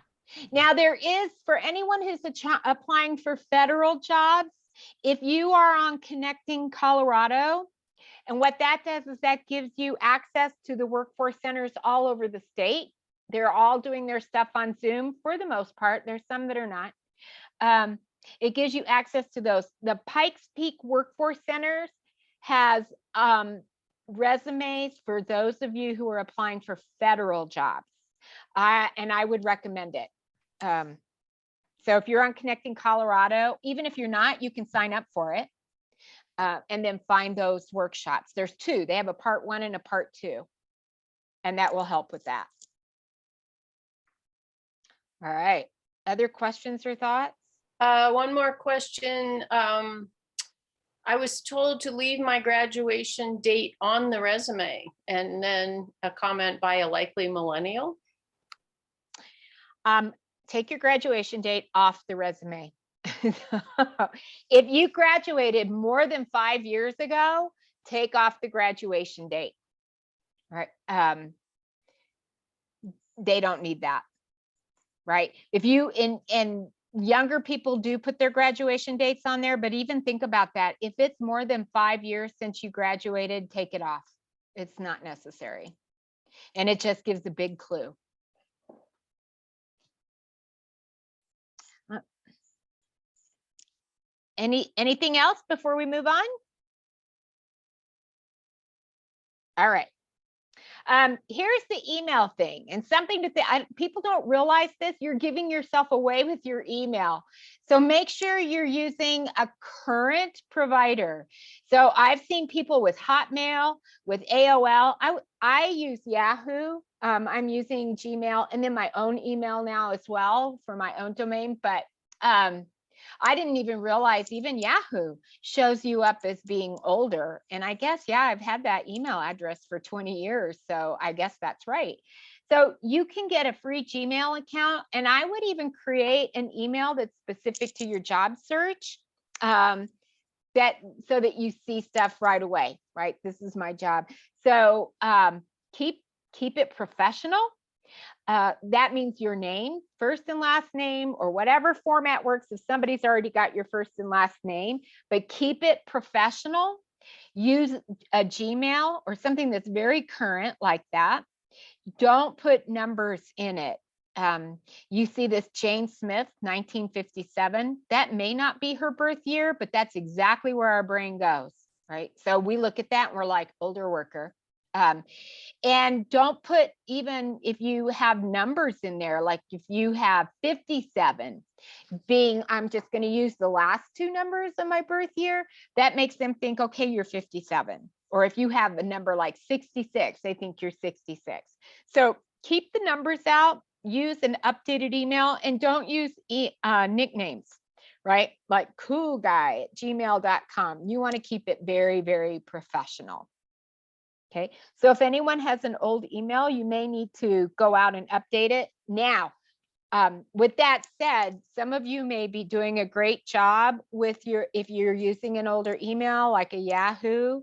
Now there is, for anyone who's applying for federal jobs, if you are on Connecting Colorado, and what that does is that gives you access to the workforce centers all over the state. They're all doing their stuff on Zoom for the most part. There's some that are not. It gives you access to those. The Pikes Peak Workforce Centers has resumes for those of you who are applying for federal jobs. And I would recommend it. So if you're on Connecting Colorado, even if you're not, you can sign up for it. And then find those workshops. There's 2. They have a part 1 and a part 2. And that will help with that. All right. Other questions or thoughts? One more question. I was told to leave my graduation date on the resume, and then a comment by a likely millennial. Take your graduation date off the resume. If you graduated more than 5 years ago, take off the graduation date. Right? They don't need that. Right? If you and younger people do put their graduation dates on there, but even think about that. If it's more than 5 years since you graduated, take it off. It's not necessary. And it just gives a big clue. Anything else before we move on? All right. Here's the email thing, and something to think. People don't realize this. You're giving yourself away with your email. So make sure you're using a current provider. So I've seen people with Hotmail, with AOL. I use Yahoo. I'm using Gmail, and then my own email now as well for my own domain. But I didn't even realize even Yahoo shows you up as being older. And I guess, yeah, I've had that email address for 20 years. So I guess that's right. So you can get a free Gmail account, and I would even create an email that's specific to your job search, so that you see stuff right away, right? This is my job. So keep it professional. That means your name, first and last name, or whatever format works if somebody's already got your first and last name, but keep it professional. Use a Gmail or something that's very current like that. Don't put numbers in it. You see this Jane Smith, 1957. That may not be her birth year, but that's exactly where our brain goes, right? So we look at that and we're like, older worker. And don't put, even if you have numbers in there, like if you have 57 being, I'm just going to use the last two numbers of my birth year, that makes them think, okay, you're 57. Or if you have a number like 66, they think you're 66. So keep the numbers out, use an updated email, and don't use nicknames, right? Like coolguy@gmail.com. You want to keep it very, very professional. Okay, so if anyone has an old email, you may need to go out and update it. Now, with that said, some of you may be doing a great job with if you're using an older email like a Yahoo,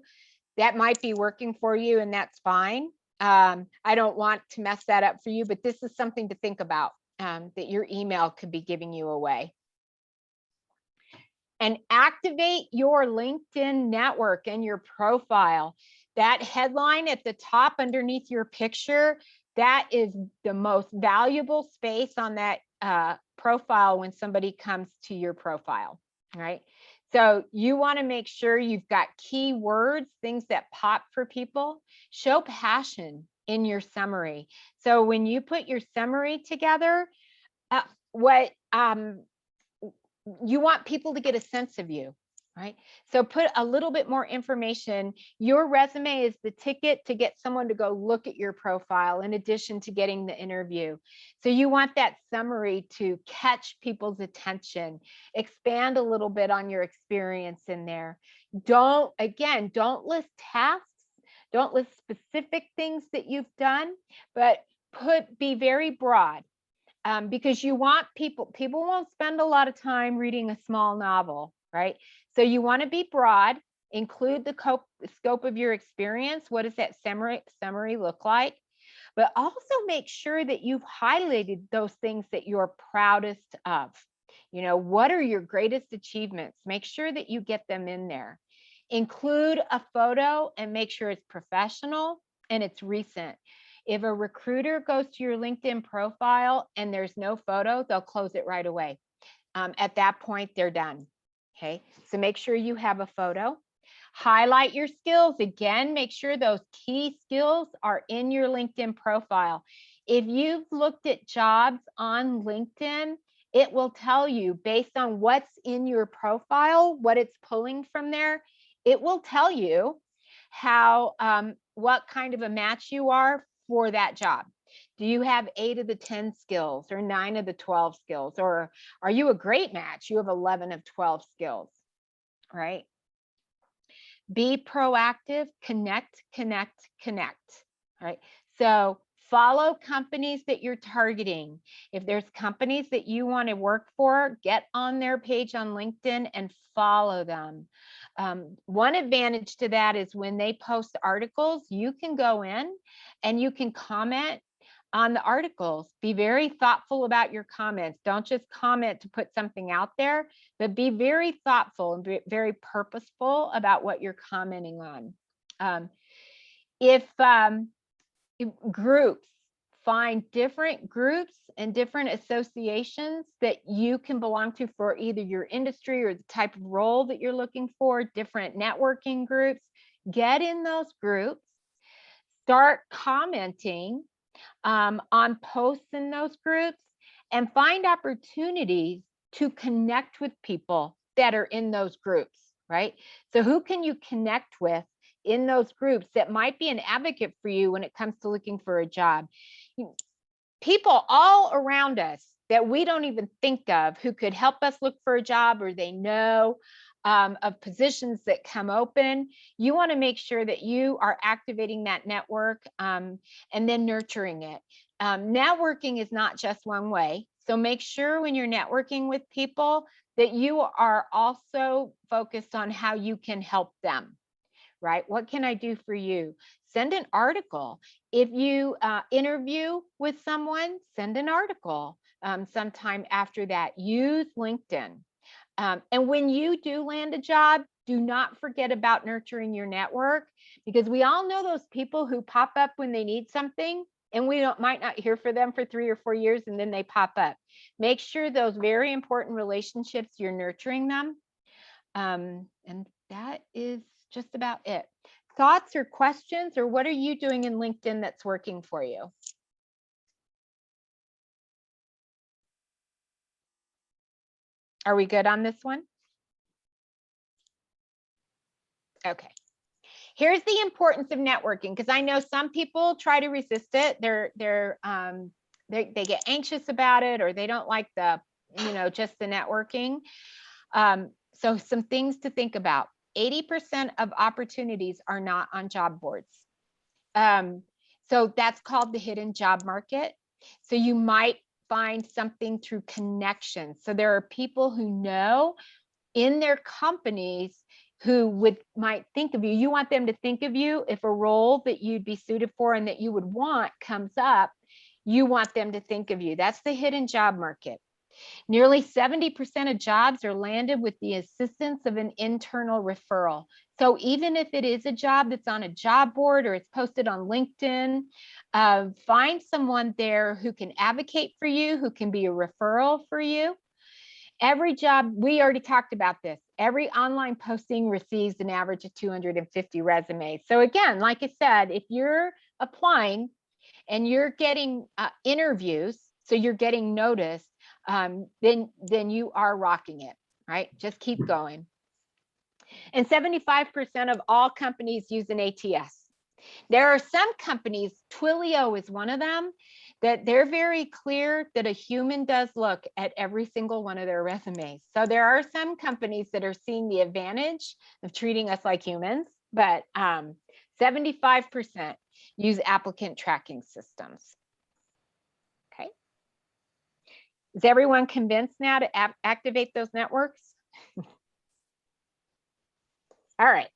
that might be working for you, and that's fine. I don't want to mess that up for you, but this is something to think about, that your email could be giving you away. And activate your LinkedIn network and your profile. That headline at the top underneath your picture, that is the most valuable space on that profile when somebody comes to your profile, right? So you want to make sure you've got keywords, things that pop for people. Show passion in your summary. So when you put your summary together, you want people to get a sense of you, right? So put a little bit more information. Your resume is the ticket to get someone to go look at your profile in addition to getting the interview. So you want that summary to catch people's attention, expand a little bit on your experience in there. Don't list tasks, don't list specific things that you've done, but be very broad. Because you want people won't spend a lot of time reading a small novel, right? So you want to be broad, include the scope of your experience. What does that summary look like? But also make sure that you've highlighted those things that you're proudest of. You know, what are your greatest achievements? Make sure that you get them in there. Include a photo and make sure it's professional and it's recent. If a recruiter goes to your LinkedIn profile and there's no photo, they'll close it right away. At that point, they're done. Okay, so make sure you have a photo. Highlight your skills. Again, make sure those key skills are in your LinkedIn profile. If you've looked at jobs on LinkedIn, it will tell you based on what's in your profile, what it's pulling from there. It will tell you how, what kind of a match you are for that job. Do you have 8 of the 10 skills or 9 of the 12 skills? Or are you a great match? You have 11 of 12 skills, right? Be proactive, connect, connect, connect. All right. So follow companies that you're targeting. If there's companies that you want to work for, get on their page on LinkedIn and follow them. One advantage to that is when they post articles, you can go in and you can comment on the articles. Be very thoughtful about your comments. Don't just comment to put something out there, but be very thoughtful and be very purposeful about what you're commenting on. If groups, find different groups and different associations that you can belong to for either your industry or the type of role that you're looking for, different networking groups. Get in those groups, start commenting on posts in those groups, and find opportunities to connect with people that are in those groups, right? So who can you connect with in those groups that might be an advocate for you when it comes to looking for a job? People all around us that we don't even think of who could help us look for a job, or they know of positions that come open. You want to make sure that you are activating that network and then nurturing it. Networking is not just one way. So make sure when you're networking with people that you are also focused on how you can help them, right? What can I do for you? Send an article. If you interview with someone, send an article sometime after that. Use LinkedIn. And when you do land a job, do not forget about nurturing your network, because we all know those people who pop up when they need something and we might not hear from them for 3 or 4 years and then they pop up. Make sure those very important relationships, you're nurturing them. And that is just about it. Thoughts or questions, or what are you doing in LinkedIn that's working for you? Are we good on this one? Okay. Here's the importance of networking, because I know some people try to resist it. They get anxious about it, or they don't like the, just the networking. So some things to think about. 80% of opportunities are not on job boards. So that's called the hidden job market. So you might find something through connections. So there are people who know in their companies who might think of you. You want them to think of you if a role that you'd be suited for and that you would want comes up. You want them to think of you. That's the hidden job market. Nearly 70% of jobs are landed with the assistance of an internal referral. So even if it is a job that's on a job board or it's posted on LinkedIn, find someone there who can advocate for you, who can be a referral for you. Every job, we already talked about this, every online posting receives an average of 250 resumes. So again, like I said, if you're applying and you're getting interviews, so you're getting noticed, then you are rocking it, right? Just keep going. And 75% of all companies use an ATS. There are some companies, Twilio is one of them, that they're very clear that a human does look at every single one of their resumes. So there are some companies that are seeing the advantage of treating us like humans, but 75% use applicant tracking systems. Okay. Is everyone convinced now to activate those networks? All right.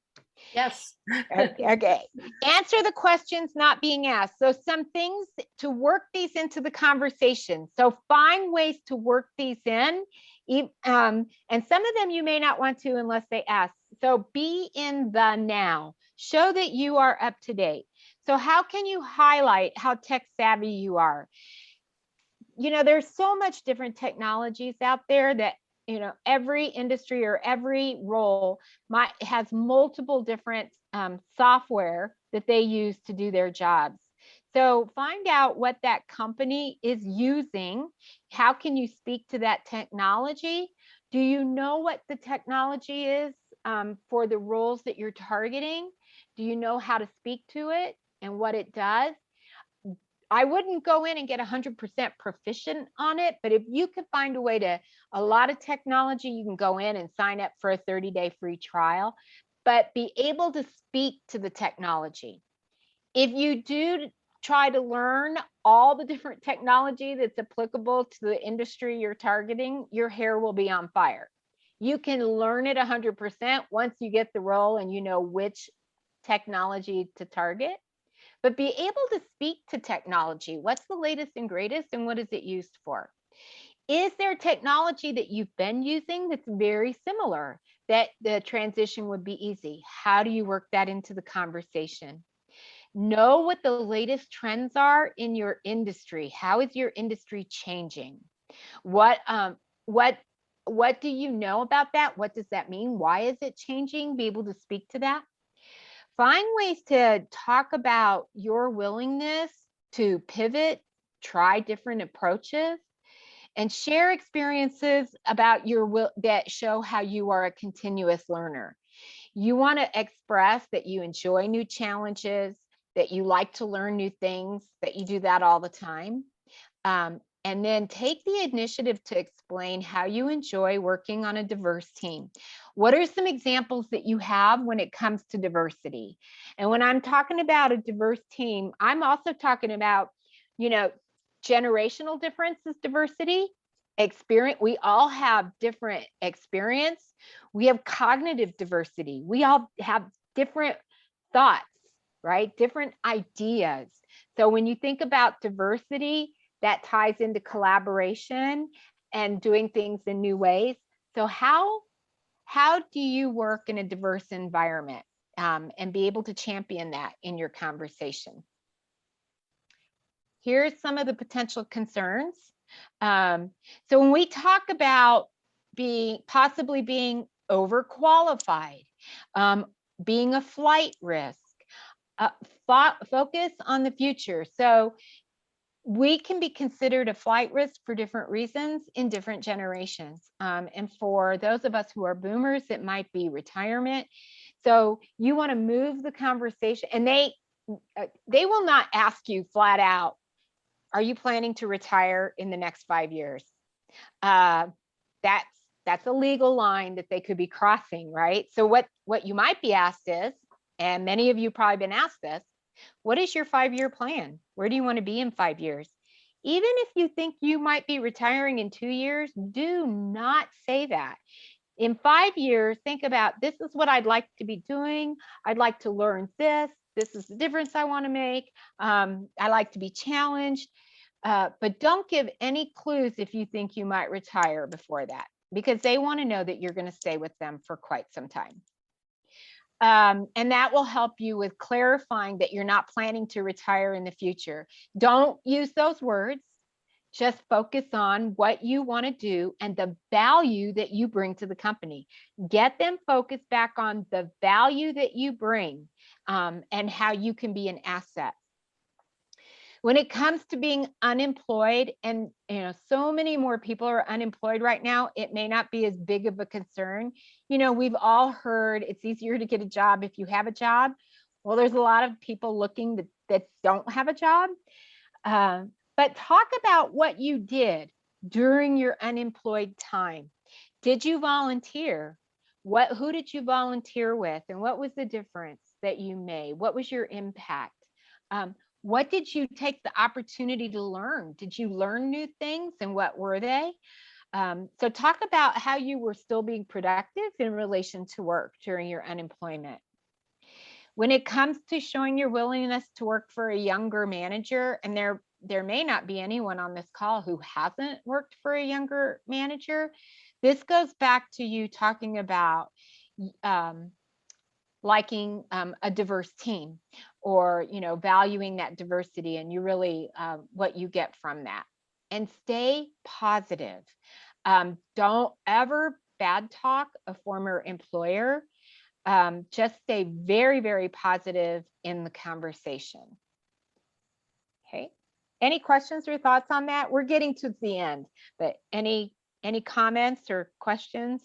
Yes. Okay. Answer the questions not being asked. So some things to work these into the conversation. So find ways to work these in. And some of them you may not want to unless they ask. So be in the now. Show that you are up to date. So how can you highlight how tech savvy you are? There's so much different technologies out there that every industry or every role has multiple different software that they use to do their jobs. So find out what that company is using. How can you speak to that technology? Do you know what the technology is for the roles that you're targeting? Do you know how to speak to it and what it does? I wouldn't go in and get 100% proficient on it, but if you could find a lot of technology, you can go in and sign up for a 30-day free trial. but be able to speak to the technology. If you do try to learn all the different technology that's applicable to the industry you're targeting, your hair will be on fire. You can learn it 100% once you get the role and you know which technology to target. But be able to speak to technology. What's the latest and greatest, and what is it used for? Is there technology that you've been using that's very similar, that the transition would be easy? How do you work that into the conversation? Know what the latest trends are in your industry. How is your industry changing? What do you know about that? What does that mean? Why is it changing? Be able to speak to that. Find ways to talk about your willingness to pivot, try different approaches, and share experiences about your will that show how you are a continuous learner. You want to express that you enjoy new challenges, that you like to learn new things, that you do that all the time. And then take the initiative to explain how you enjoy working on a diverse team. What are some examples that you have when it comes to diversity? And when I'm talking about a diverse team, I'm also talking about, generational differences, diversity, experience. We all have different experience. We have cognitive diversity. We all have different thoughts, right? Different ideas. So when you think about diversity, that ties into collaboration and doing things in new ways. So how do you work in a diverse environment and be able to champion that in your conversation? Here's some of the potential concerns. So when we talk about possibly being overqualified, being a flight risk, focus on the future. So we can be considered a flight risk for different reasons in different generations. And for those of us who are boomers, it might be retirement. So you want to move the conversation, and they will not ask you flat out, are you planning to retire in the next 5 years? That's a legal line that they could be crossing, right? So what you might be asked is, and many of you probably been asked this, what is your 5-year plan? Where do you want to be in 5 years? Even if you think you might be retiring in 2 years, do not say that. In 5 years, think about, this is what I'd like to be doing. I'd like to learn this. This is the difference I want to make. I like to be challenged. But don't give any clues if you think you might retire before that, because they want to know that you're going to stay with them for quite some time. And that will help you with clarifying that you're not planning to retire in the future. Don't use those words. Just focus on what you want to do and the value that you bring to the company. Get them focused back on the value that you bring and how you can be an asset. When it comes to being unemployed, and so many more people are unemployed right now, it may not be as big of a concern. We've all heard it's easier to get a job if you have a job. Well, there's a lot of people looking that don't have a job. But talk about what you did during your unemployed time. Did you volunteer? Who did you volunteer with? And what was the difference that you made? What was your impact? What did you take the opportunity to learn? Did you learn new things, and what were they? So talk about how you were still being productive in relation to work during your unemployment. When it comes to showing your willingness to work for a younger manager, and there may not be anyone on this call who hasn't worked for a younger manager, this goes back to you talking about liking a diverse team, or valuing that diversity, and you really what you get from that. And stay positive. Don't ever bad talk a former employer. Just stay very, very positive in the conversation. Okay. Any questions or thoughts on that? We're getting to the end, but any comments or questions?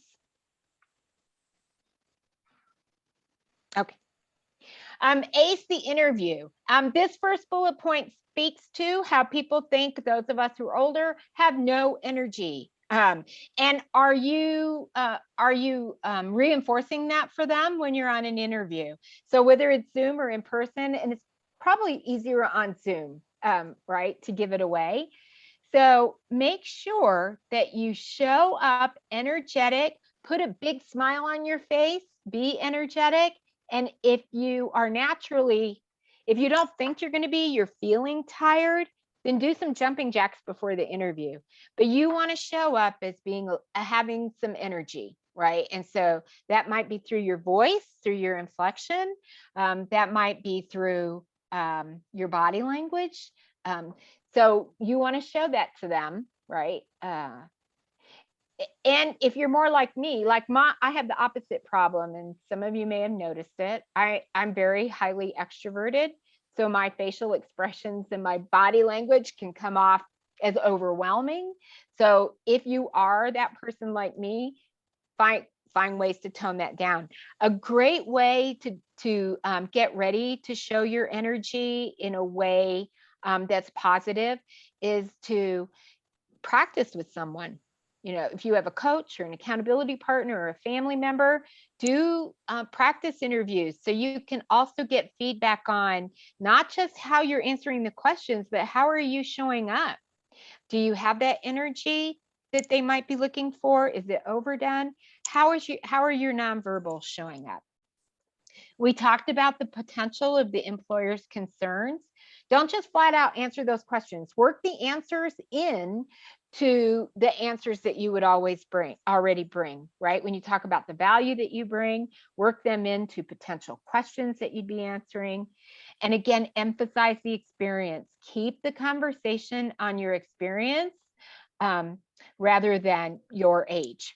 Okay. Ace the interview. This first bullet point speaks to how people think those of us who are older have no energy. And are you reinforcing that for them when you're on an interview? So whether it's Zoom or in person, and it's probably easier on Zoom, right, to give it away. So make sure that you show up energetic, put a big smile on your face, be energetic. And if you don't think you're going to be, you're feeling tired, then do some jumping jacks before the interview. But you want to show up as having some energy, right? And so that might be through your voice, through your inflection. That might be through your body language. So you want to show that to them, right? And if you're more like me, I have the opposite problem, and some of you may have noticed it. I'm very highly extroverted. So my facial expressions and my body language can come off as overwhelming. So if you are that person like me, find ways to tone that down. A great way to get ready to show your energy in a way that's positive is to practice with someone. You know, if you have a coach or an accountability partner or a family member, do practice interviews so you can also get feedback on not just how you're answering the questions, but how are you showing up? Do you have that energy that they might be looking for? Is it overdone? How are your nonverbals showing up? We talked about the potential of the employer's concerns. Don't just flat out answer those questions. Work the answers in to the answers that you would already bring, right? When you talk about the value that you bring, work them into potential questions that you'd be answering. And again, emphasize the experience. Keep the conversation on your experience rather than your age.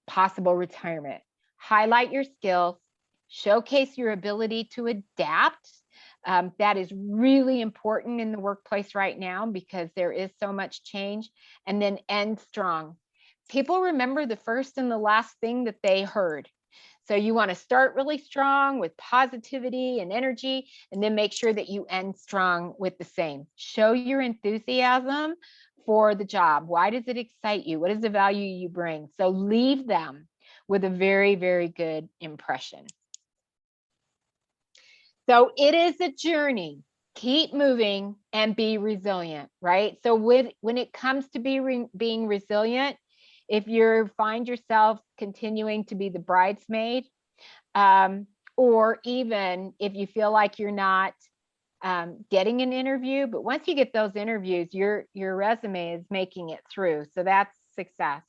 Possible retirement. Highlight your skills. Showcase your ability to adapt. That is really important in the workplace right now because there is so much change. And then end strong. People remember the first and the last thing that they heard. So you want to start really strong with positivity and energy, and then make sure that you end strong with the same. Show your enthusiasm for the job. Why does it excite you? What is the value you bring? So leave them with a very, very good impression. So it is a journey. Keep moving and be resilient, right? So when it comes to being resilient, if you find yourself continuing to be the bridesmaid, or even if you feel like you're not getting an interview, but once you get those interviews, your resume is making it through. So that's success.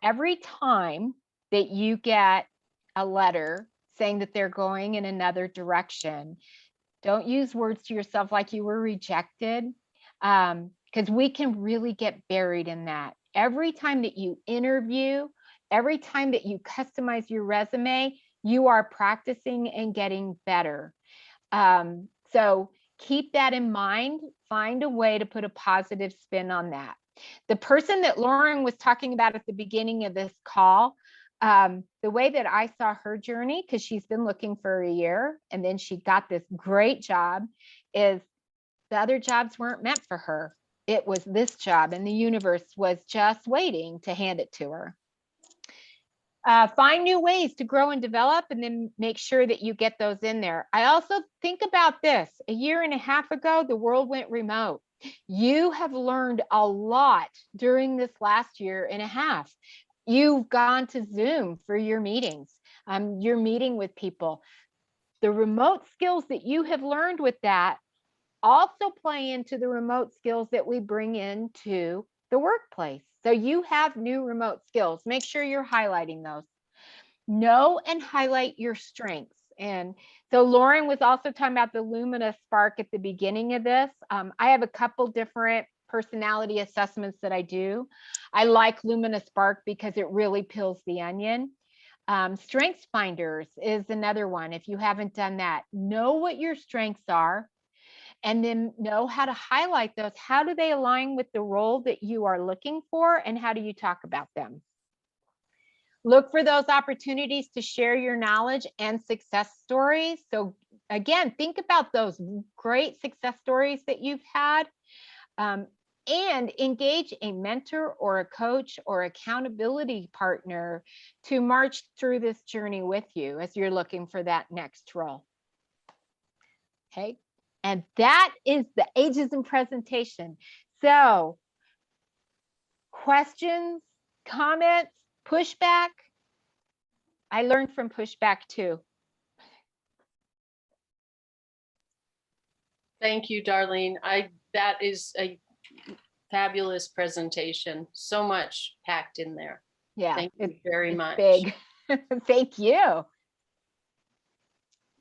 Every time that you get a letter saying that they're going in another direction, don't use words to yourself like you were rejected, because we can really get buried in that. Every time that you interview, every time that you customize your resume, you are practicing and getting better. So keep that in mind. Find a way to put a positive spin on that. The person that Lauren was talking about at the beginning of this call, the way that I saw her journey, because she's been looking for a year and then she got this great job, is the other jobs weren't meant for her. It was this job, and the universe was just waiting to hand it to her. Find new ways to grow and develop, and then make sure that you get those in there. I also think about this. A year and a half ago, the world went remote. You have learned a lot during this last year and a half. You've gone to Zoom for your meetings. You're meeting with people. The remote skills that you have learned with that also play into the remote skills that we bring into the workplace. So you have new remote skills. Make sure you're highlighting those. Know and highlight your strengths. And so Lauren was also talking about the Lumina Spark at the beginning of this. I have a couple different personality assessments that I do. I like Lumina Spark because it really peels the onion. Strengths Finders is another one. If you haven't done that, know what your strengths are, and then know how to highlight those. How do they align with the role that you are looking for, and how do you talk about them? Look for those opportunities to share your knowledge and success stories. So again, think about those great success stories that you've had. and engage a mentor or a coach or accountability partner to march through this journey with you as you're looking for that next role. Okay, and that is the ageism presentation. So questions, comments, pushback? I learned from pushback too. Thank you, Darlene. That is a fabulous presentation. So much packed in there. Yeah, Thank you very much. Big. Thank you.